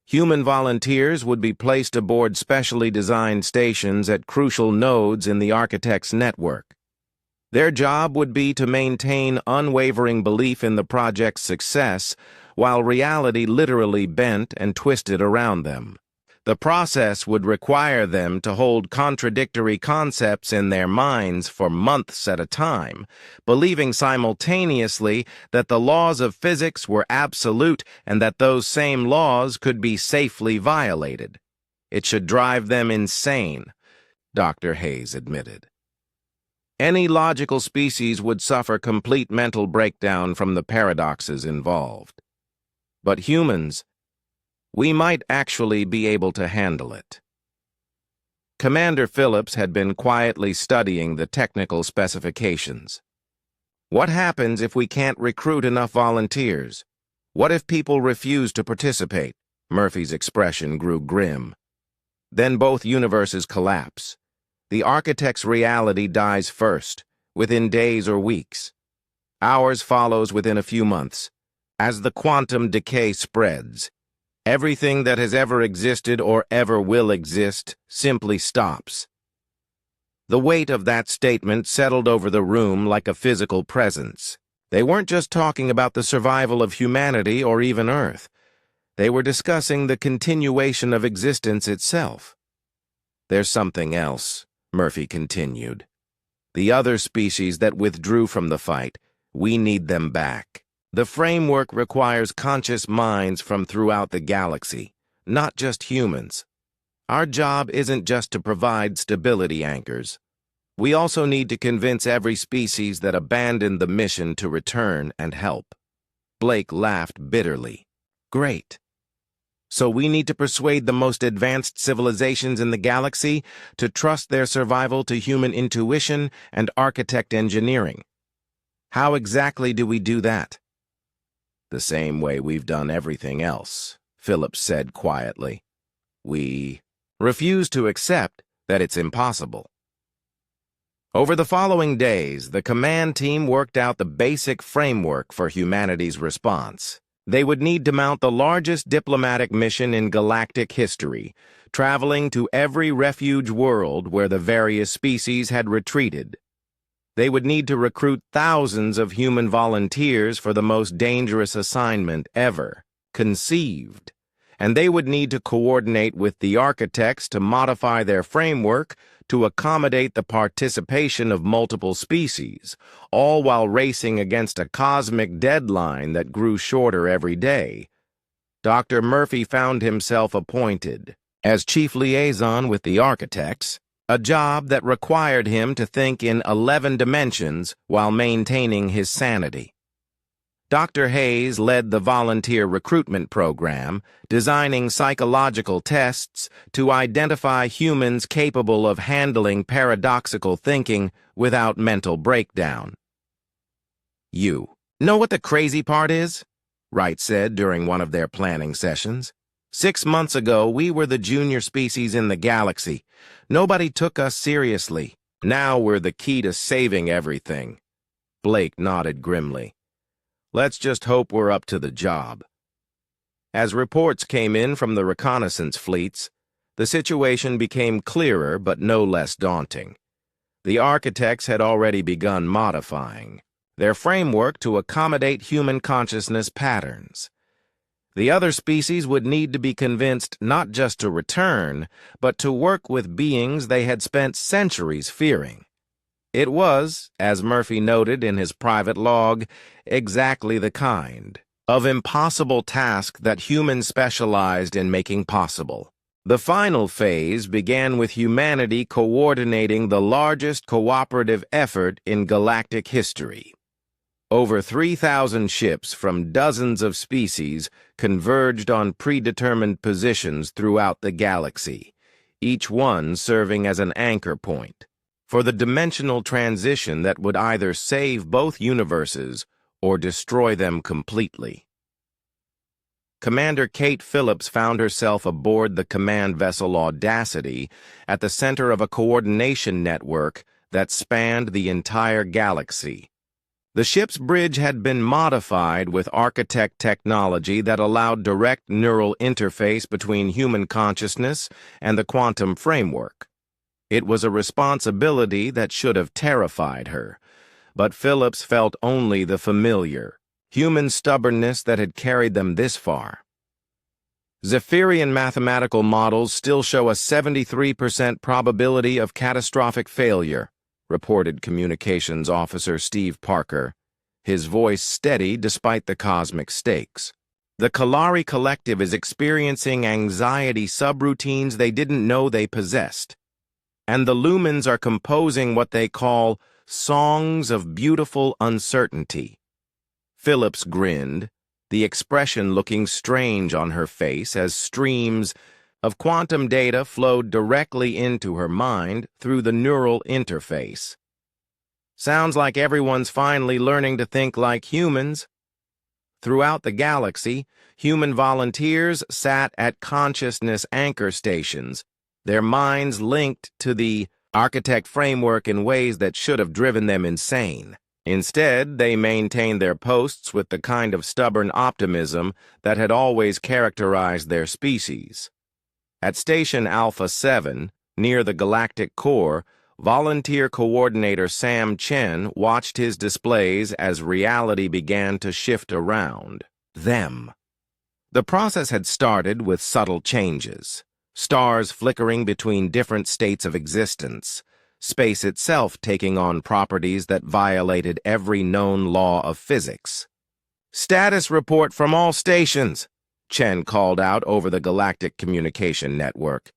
S1: Human volunteers would be placed aboard specially designed stations at crucial nodes in the architect's network. Their job would be to maintain unwavering belief in the project's success while reality literally bent and twisted around them. The process would require them to hold contradictory concepts in their minds for months at a time, believing simultaneously that the laws of physics were absolute and that those same laws could be safely violated. It should drive them insane, Dr. Hayes admitted. Any logical species would suffer complete mental breakdown from the paradoxes involved. But humans, we might actually be able to handle it. Commander Phillips had been quietly studying the technical specifications. What happens if we can't recruit enough volunteers? What if people refuse to participate? Murphy's expression grew grim. Then both universes collapse. The architect's reality dies first, within days or weeks. Ours follows within a few months. As the quantum decay spreads, everything that has ever existed or ever will exist simply stops. The weight of that statement settled over the room like a physical presence. They weren't just talking about the survival of humanity or even Earth. They were discussing the continuation of existence itself. There's something else, Murphy continued. The other species that withdrew from the fight, we need them back. The framework requires conscious minds from throughout the galaxy, not just humans. Our job isn't just to provide stability anchors. We also need to convince every species that abandoned the mission to return and help. Blake laughed bitterly. Great. So we need to persuade the most advanced civilizations in the galaxy to trust their survival to human intuition and architect engineering. How exactly do we do that? The same way we've done everything else, Phillips said quietly. We refuse to accept that it's impossible. Over the following days, the command team worked out the basic framework for humanity's response. They would need to mount the largest diplomatic mission in galactic history, traveling to every refuge world where the various species had retreated. They would need to recruit thousands of human volunteers for the most dangerous assignment ever conceived, and they would need to coordinate with the architects to modify their framework to accommodate the participation of multiple species, all while racing against a cosmic deadline that grew shorter every day. Dr. Murphy found himself appointed as chief liaison with the architects, a job that required him to think in 11 dimensions while maintaining his sanity. Dr. Hayes led the volunteer recruitment program, designing psychological tests to identify humans capable of handling paradoxical thinking without mental breakdown. You know what the crazy part is? Wright said during one of their planning sessions. 6 months ago, we were the junior species in the galaxy. Nobody took us seriously. Now we're the key to saving everything. Blake nodded grimly. Let's just hope we're up to the job. As reports came in from the reconnaissance fleets, the situation became clearer but no less daunting. The architects had already begun modifying their framework to accommodate human consciousness patterns. The other species would need to be convinced not just to return, but to work with beings they had spent centuries fearing. It was, as Murphy noted in his private log, exactly the kind of impossible task that humans specialized in making possible. The final phase began with humanity coordinating the largest cooperative effort in galactic history. Over 3,000 ships from dozens of species converged on predetermined positions throughout the galaxy, each one serving as an anchor point for the dimensional transition that would either save both universes or destroy them completely. Commander Kate Phillips found herself aboard the command vessel Audacity at the center of a coordination network that spanned the entire galaxy. The ship's bridge had been modified with architect technology that allowed direct neural interface between human consciousness and the quantum framework. It was a responsibility that should have terrified her, but Phillips felt only the familiar, human stubbornness that had carried them this far. Zephyrian mathematical models still show a 73% probability of catastrophic failure, reported Communications Officer Steve Parker, his voice steady despite the cosmic stakes. The Kalari Collective is experiencing anxiety subroutines they didn't know they possessed, and the lumens are composing what they call songs of beautiful uncertainty. Phillips grinned, the expression looking strange on her face as streams of quantum data flowed directly into her mind through the neural interface. Sounds like everyone's finally learning to think like humans. Throughout the galaxy, human volunteers sat at consciousness anchor stations, their minds linked to the architect framework in ways that should have driven them insane. Instead, they maintained their posts with the kind of stubborn optimism that had always characterized their species. At Station Alpha 7, near the galactic core, volunteer coordinator Sam Chen watched his displays as reality began to shift around them. The process had started with subtle changes, stars flickering between different states of existence, space itself taking on properties that violated every known law of physics. "Status report from all stations," Chen called out over the galactic communication network.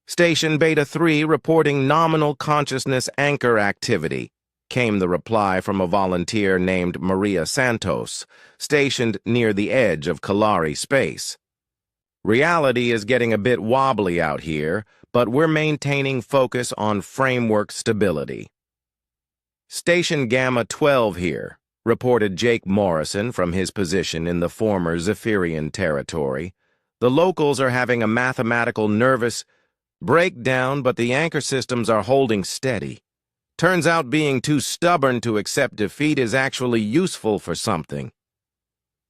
S1: "Station Beta 3 reporting nominal consciousness anchor activity," came the reply from a volunteer named Maria Santos, stationed near the edge of Kalari space. "Reality is getting a bit wobbly out here, but we're maintaining focus on framework stability." "Station Gamma 12 here," reported Jake Morrison from his position in the former Zephyrian territory. "The locals are having a mathematical nervous breakdown, but the anchor systems are holding steady. Turns out being too stubborn to accept defeat is actually useful for something."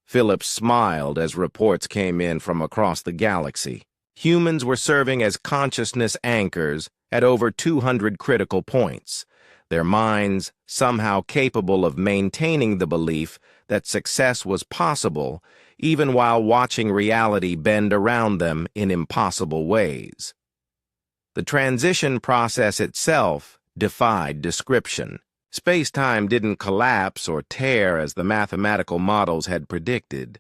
S1: Phillips smiled as reports came in from across the galaxy. Humans were serving as consciousness anchors at over 200 critical points, their minds somehow capable of maintaining the belief that success was possible even while watching reality bend around them in impossible ways. The transition process itself defied description. Space-time didn't collapse or tear as the mathematical models had predicted.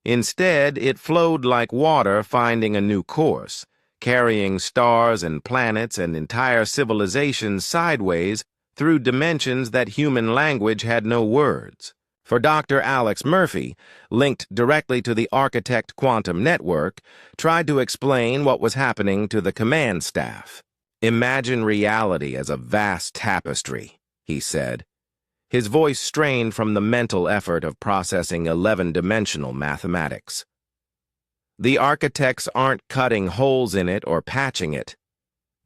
S1: Instead, it flowed like water finding a new course, carrying stars and planets and entire civilizations sideways through dimensions that human language had no words. For Dr. Alex Murphy, linked directly to the Architect Quantum Network, tried to explain what was happening to the command staff. "Imagine reality as a vast tapestry," he said. His voice strained from the mental effort of processing 11-dimensional mathematics. "The architects aren't cutting holes in it or patching it.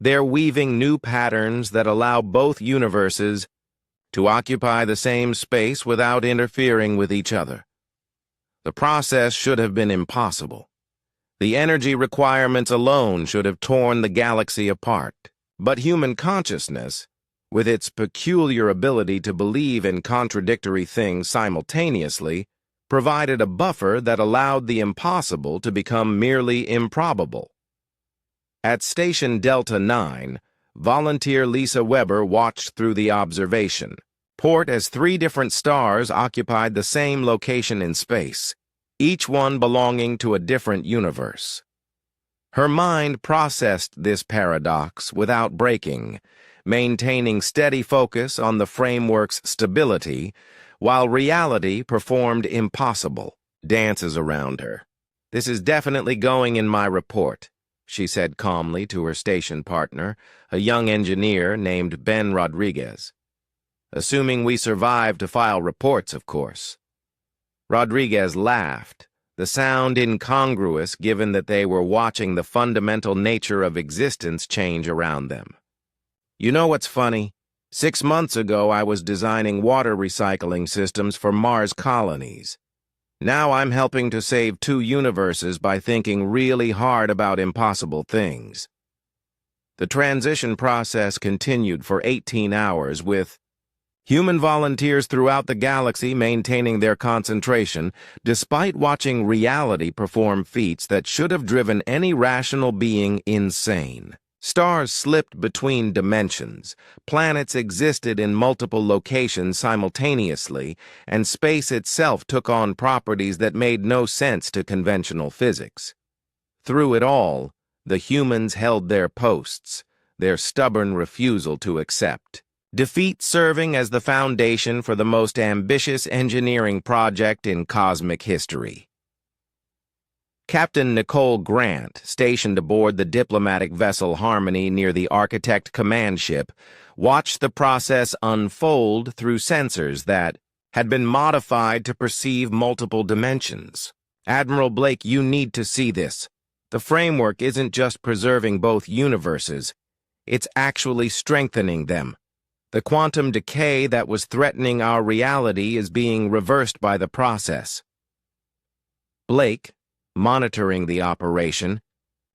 S1: They're weaving new patterns that allow both universes to occupy the same space without interfering with each other. The process should have been impossible. The energy requirements alone should have torn the galaxy apart. But human consciousness, with its peculiar ability to believe in contradictory things simultaneously, provided a buffer that allowed the impossible to become merely improbable. At Station Delta 9, volunteer Lisa Weber watched through the observation port as 3 different stars occupied the same location in space, each one belonging to a different universe. Her mind processed this paradox without breaking, maintaining steady focus on the framework's stability, while reality performed impossible dances around her. "This is definitely going in my report," she said calmly to her station partner, a young engineer named Ben Rodriguez. "Assuming we survive to file reports, of course." Rodriguez laughed, the sound incongruous given that they were watching the fundamental nature of existence change around them. "You know what's funny? 6 months ago I was designing water recycling systems for Mars colonies. Now I'm helping to save 2 universes by thinking really hard about impossible things." The transition process continued for 18 hours with human volunteers throughout the galaxy maintaining their concentration despite watching reality perform feats that should have driven any rational being insane. Stars slipped between dimensions, planets existed in multiple locations simultaneously, and space itself took on properties that made no sense to conventional physics. Through it all, the humans held their posts, their stubborn refusal to accept. Defeat serving as the foundation for the most ambitious engineering project in cosmic history. Captain Nicole Grant, stationed aboard the diplomatic vessel Harmony near the Architect command ship, watched the process unfold through sensors that had been modified to perceive multiple dimensions. "Admiral Blake, you need to see this. The framework isn't just preserving both universes, it's actually strengthening them. The quantum decay that was threatening our reality is being reversed by the process." Blake, monitoring the operation,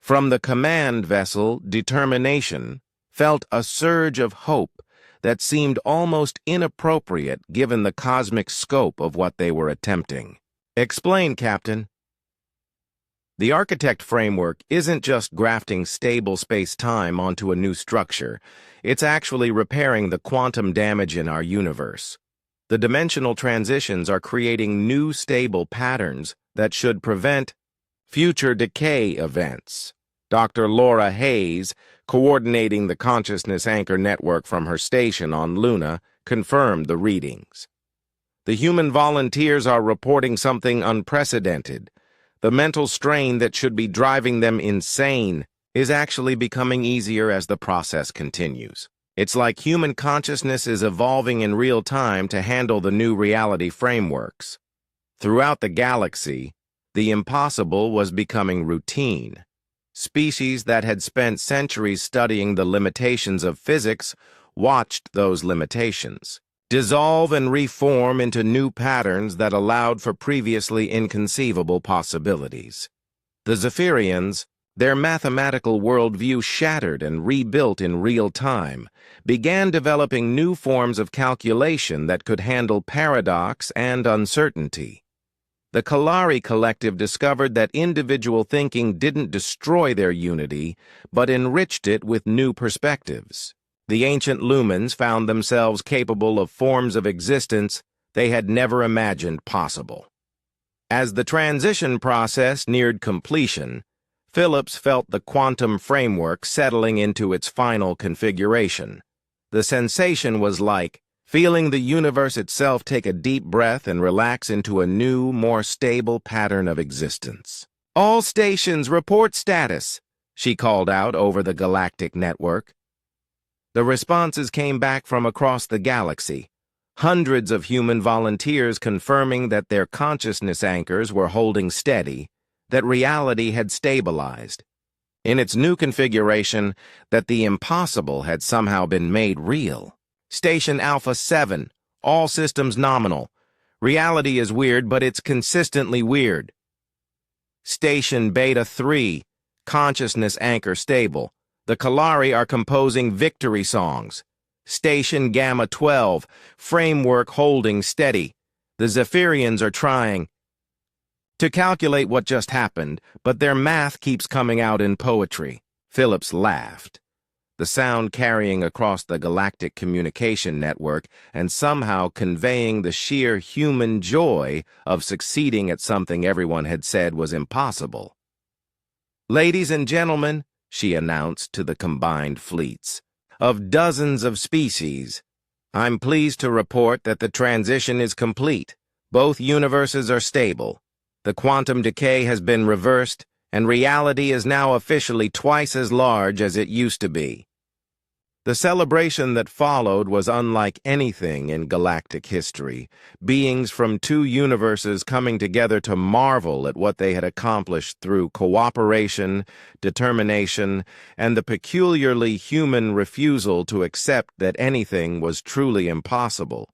S1: from the command vessel Determination, felt a surge of hope that seemed almost inappropriate given the cosmic scope of what they were attempting. "Explain, Captain." The Architect framework isn't just grafting stable space-time onto a new structure, it's actually repairing the quantum damage in our universe. The dimensional transitions are creating new stable patterns that should prevent future decay events. Dr. Laura Hayes, coordinating the Consciousness Anchor network from her station on Luna, confirmed the readings. The human volunteers are reporting something unprecedented. The mental strain that should be driving them insane is actually becoming easier as the process continues. It's like human consciousness is evolving in real time to handle the new reality frameworks. Throughout the galaxy, the impossible was becoming routine. Species that had spent centuries studying the limitations of physics watched those limitations dissolve and reform into new patterns that allowed for previously inconceivable possibilities. The Zephyrians, their mathematical worldview shattered and rebuilt in real time, began developing new forms of calculation that could handle paradox and uncertainty. The Kalari Collective discovered that individual thinking didn't destroy their unity, but enriched it with new perspectives. The ancient Lumens found themselves capable of forms of existence they had never imagined possible. As the transition process neared completion, Phillips felt the quantum framework settling into its final configuration. The sensation was like feeling the universe itself take a deep breath and relax into a new, more stable pattern of existence. "All stations report status," she called out over the galactic network. The responses came back from across the galaxy, hundreds of human volunteers confirming that their consciousness anchors were holding steady, that reality had stabilized. In its new configuration, that the impossible had somehow been made real. "Station Alpha 7, all systems nominal. Reality is weird, but it's consistently weird." Station Beta 3, consciousness anchor stable. The Kalari are composing victory songs. Station Gamma 12, framework holding steady. The Zephyrians are trying to calculate what just happened, but their math keeps coming out in poetry. Phillips laughed, the sound carrying across the galactic communication network and somehow conveying the sheer human joy of succeeding at something everyone had said was impossible. "Ladies and gentlemen," she announced to the combined fleets of dozens of species, "I'm pleased to report that the transition is complete. Both universes are stable. The quantum decay has been reversed, and reality is now officially twice as large as it used to be." The celebration that followed was unlike anything in galactic history, beings from two universes coming together to marvel at what they had accomplished through cooperation, determination, and the peculiarly human refusal to accept that anything was truly impossible.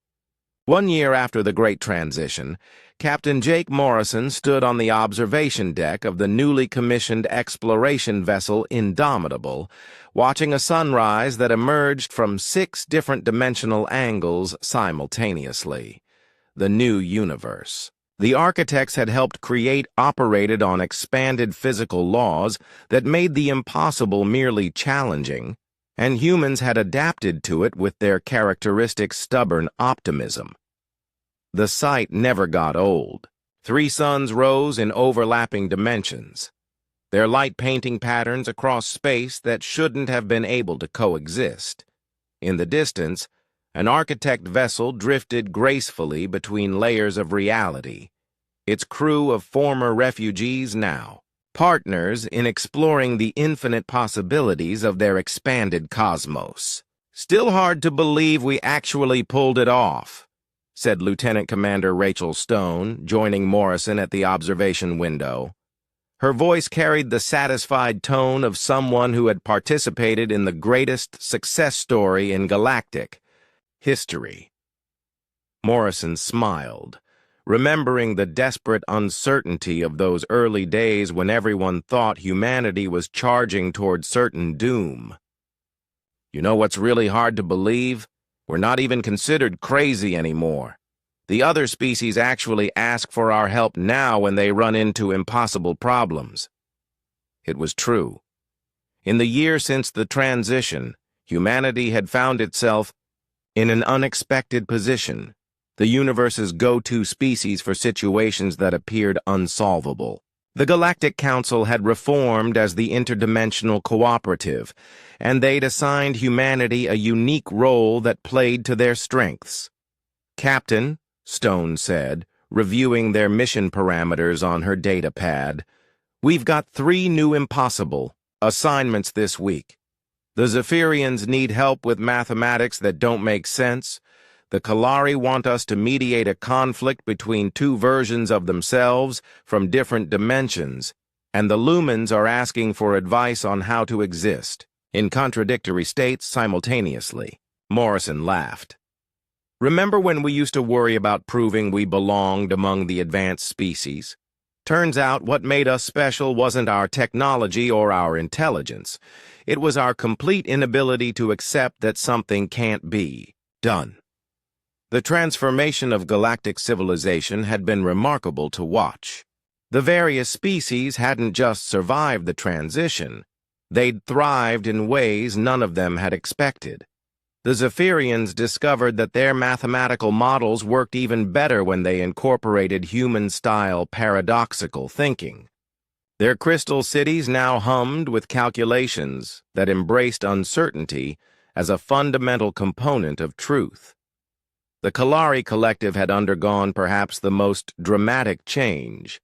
S1: 1 year after the Great Transition, Captain Jake Morrison stood on the observation deck of the newly commissioned exploration vessel Indomitable, watching a sunrise that emerged from 6 different dimensional angles simultaneously. The new universe. The architects had helped create operated on expanded physical laws that made the impossible merely challenging, and humans had adapted to it with their characteristic stubborn optimism. The sight never got old. 3 suns rose in overlapping dimensions, their light painting patterns across space that shouldn't have been able to coexist. In the distance, an architect vessel drifted gracefully between layers of reality, its crew of former refugees now partners in exploring the infinite possibilities of their expanded cosmos. "Still hard to believe we actually pulled it off," said Lieutenant Commander Rachel Stone, joining Morrison at the observation window. Her voice carried the satisfied tone of someone who had participated in the greatest success story in galactic history. Morrison smiled, remembering the desperate uncertainty of those early days when everyone thought humanity was charging toward certain doom. "You know what's really hard to believe? We're not even considered crazy anymore. The other species actually ask for our help now when they run into impossible problems." It was true. In the year since the transition, humanity had found itself in an unexpected position, the universe's go-to species for situations that appeared unsolvable. The Galactic Council had reformed as the interdimensional cooperative, and they'd assigned humanity a unique role that played to their strengths. "Captain," Stone said, reviewing their mission parameters on her data pad, "we've got 3 new impossible assignments this week. The Zephyrians need help with mathematics that don't make sense. The Kalari want us to mediate a conflict between 2 versions of themselves from different dimensions, and the Lumens are asking for advice on how to exist in contradictory states simultaneously." Morrison laughed. "Remember when we used to worry about proving we belonged among the advanced species? Turns out what made us special wasn't our technology or our intelligence. It was our complete inability to accept that something can't be done." The transformation of galactic civilization had been remarkable to watch. The various species hadn't just survived the transition, they'd thrived in ways none of them had expected. The Zephyrians discovered that their mathematical models worked even better when they incorporated human-style paradoxical thinking. Their crystal cities now hummed with calculations that embraced uncertainty as a fundamental component of truth. The Kalari Collective had undergone perhaps the most dramatic change.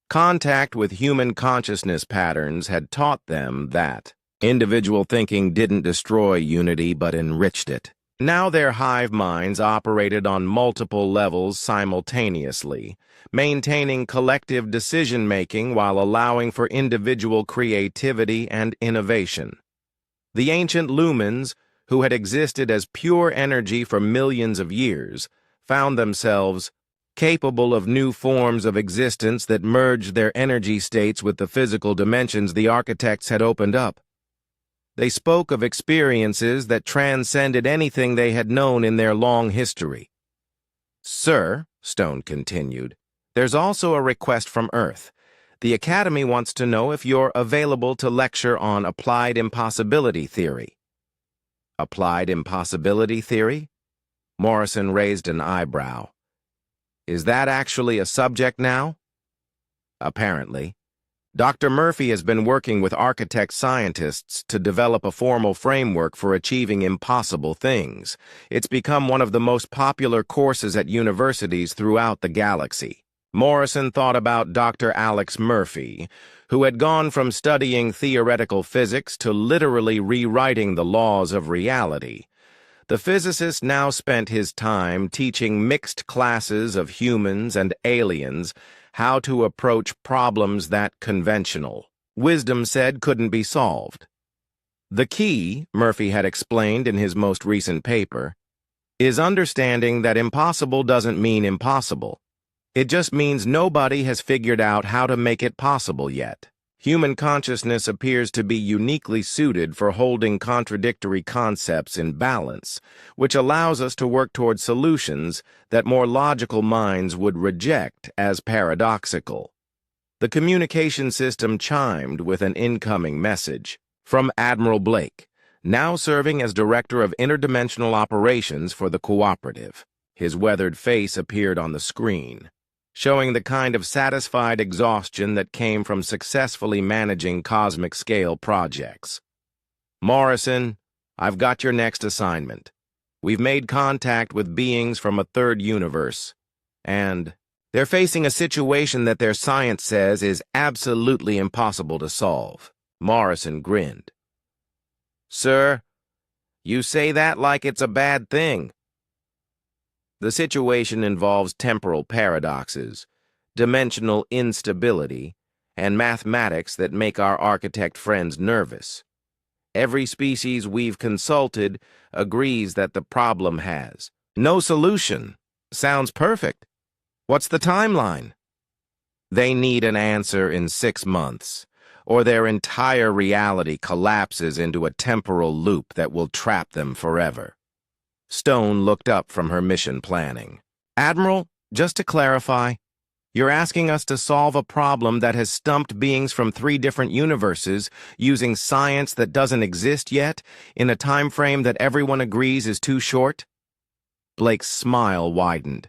S1: Contact with human consciousness patterns had taught them that individual thinking didn't destroy unity but enriched it. Now their hive minds operated on multiple levels simultaneously, maintaining collective decision-making while allowing for individual creativity and innovation. The ancient Lumens, who had existed as pure energy for millions of years, found themselves capable of new forms of existence that merged their energy states with the physical dimensions the architects had opened up. They spoke of experiences that transcended anything they had known in their long history. "Sir," Stone continued, "there's also a request from Earth. The Academy wants to know if you're available to lecture on applied impossibility theory." Applied impossibility theory? Morrison raised an eyebrow. "Is that actually a subject now?" "Apparently. Dr. Murphy has been working with architect scientists to develop a formal framework for achieving impossible things. It's become one of the most popular courses at universities throughout the galaxy." Morrison thought about Dr. Alex Murphy, who had gone from studying theoretical physics to literally rewriting the laws of reality. The physicist now spent his time teaching mixed classes of humans and aliens how to approach problems that conventional wisdom said couldn't be solved. "The key," Murphy had explained in his most recent paper, "is understanding that impossible doesn't mean impossible. It just means nobody has figured out how to make it possible yet. Human consciousness appears to be uniquely suited for holding contradictory concepts in balance, which allows us to work toward solutions that more logical minds would reject as paradoxical." The communication system chimed with an incoming message from Admiral Blake, now serving as Director of Interdimensional Operations for the Cooperative. His weathered face appeared on the screen, showing the kind of satisfied exhaustion that came from successfully managing cosmic-scale projects. "Morrison, I've got your next assignment. We've made contact with beings from a third universe, and they're facing a situation that their science says is absolutely impossible to solve." Morrison grinned. "Sir, you say that like it's a bad thing." "The situation involves temporal paradoxes, dimensional instability, and mathematics that make our architect friends nervous. Every species we've consulted agrees that the problem has no solution." "Sounds perfect. What's the timeline?" "They need an answer in 6 months, or their entire reality collapses into a temporal loop that will trap them forever." Stone looked up from her mission planning. "Admiral, just to clarify, you're asking us to solve a problem that has stumped beings from 3 different universes using science that doesn't exist yet in a time frame that everyone agrees is too short?" Blake's smile widened.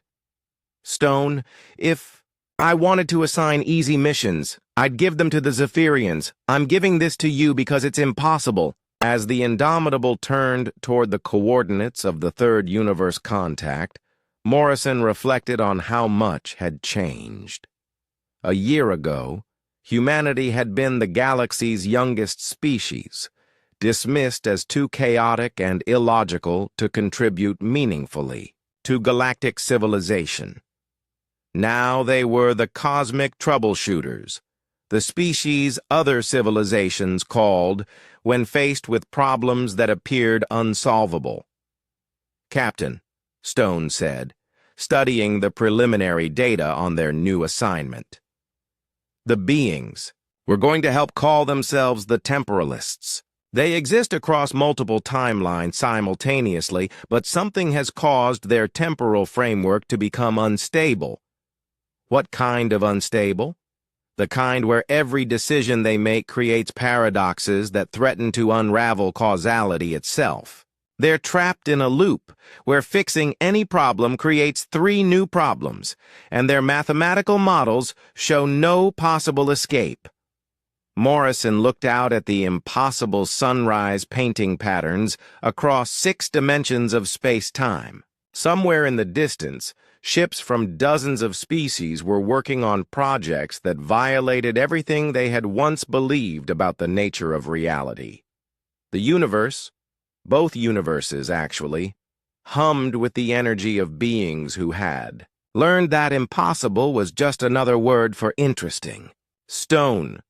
S1: "Stone, if I wanted to assign easy missions, I'd give them to the Zephyrians. I'm giving this to you because it's impossible." As the Indomitable turned toward the coordinates of the third universe contact, Morrison reflected on how much had changed. A year ago, humanity had been the galaxy's youngest species, dismissed as too chaotic and illogical to contribute meaningfully to galactic civilization. Now they were the cosmic troubleshooters, the species other civilizations called when faced with problems that appeared unsolvable. "Captain," Stone said, studying the preliminary data on their new assignment, "the beings, we're going to help call themselves the Temporalists. They exist across multiple timelines simultaneously, but something has caused their temporal framework to become unstable." "What kind of unstable?" "The kind where every decision they make creates paradoxes that threaten to unravel causality itself. They're trapped in a loop where fixing any problem creates 3 new problems, and their mathematical models show no possible escape." Morrison looked out at the impossible sunrise painting patterns across 6 dimensions of space-time. Somewhere in the distance, ships from dozens of species were working on projects that violated everything they had once believed about the nature of reality. The universe, both universes actually, hummed with the energy of beings who had learned that impossible was just another word for interesting. "Stone,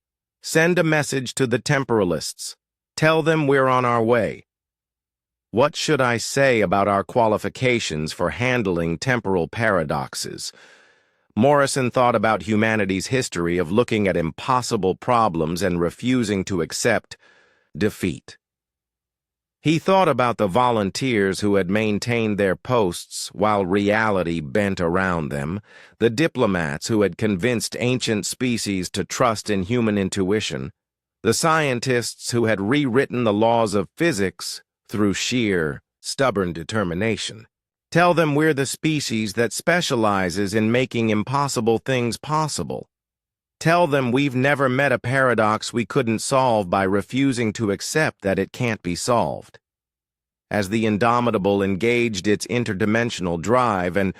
S1: send a message to the Temporalists. Tell them we're on our way." "What should I say about our qualifications for handling temporal paradoxes?" Morrison thought about humanity's history of looking at impossible problems and refusing to accept defeat. He thought about the volunteers who had maintained their posts while reality bent around them, the diplomats who had convinced ancient species to trust in human intuition, the scientists who had rewritten the laws of physics through sheer, stubborn determination. Tell them we're the species that specializes in making impossible things possible. Tell them we've never met a paradox we couldn't solve by refusing to accept that it can't be solved. As the Indomitable engaged its interdimensional drive and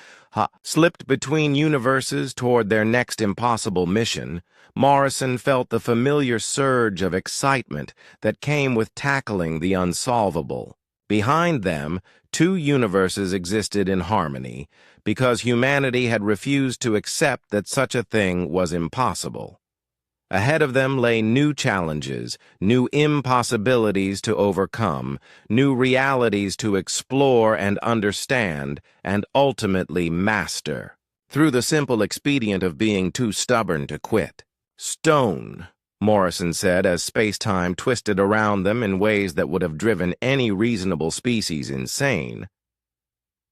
S1: slipped between universes toward their next impossible mission, Morrison felt the familiar surge of excitement that came with tackling the unsolvable. Behind them, two universes existed in harmony because humanity had refused to accept that such a thing was impossible. Ahead of them lay new challenges, new impossibilities to overcome, new realities to explore and understand, and ultimately master, through the simple expedient of being too stubborn to quit. "Stone," Morrison said as space-time twisted around them in ways that would have driven any reasonable species insane.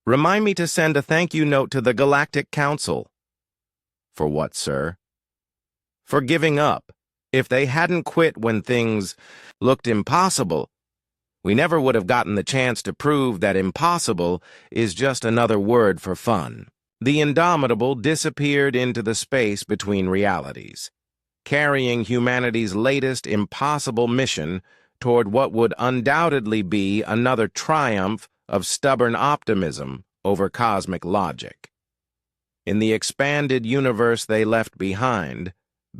S1: "Remind me to send a thank-you note to the Galactic Council." "For what, sir?" "For giving up. If they hadn't quit when things looked impossible, we never would have gotten the chance to prove that impossible is just another word for fun." The Indomitable disappeared into the space between realities, carrying humanity's latest impossible mission toward what would undoubtedly be another triumph of stubborn optimism over cosmic logic. In the expanded universe they left behind,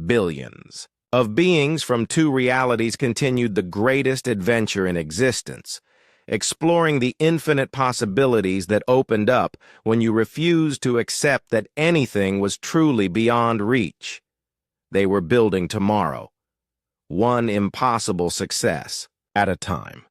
S1: billions of beings from two realities continued the greatest adventure in existence, exploring the infinite possibilities that opened up when you refused to accept that anything was truly beyond reach. They were building tomorrow, one impossible success at a time.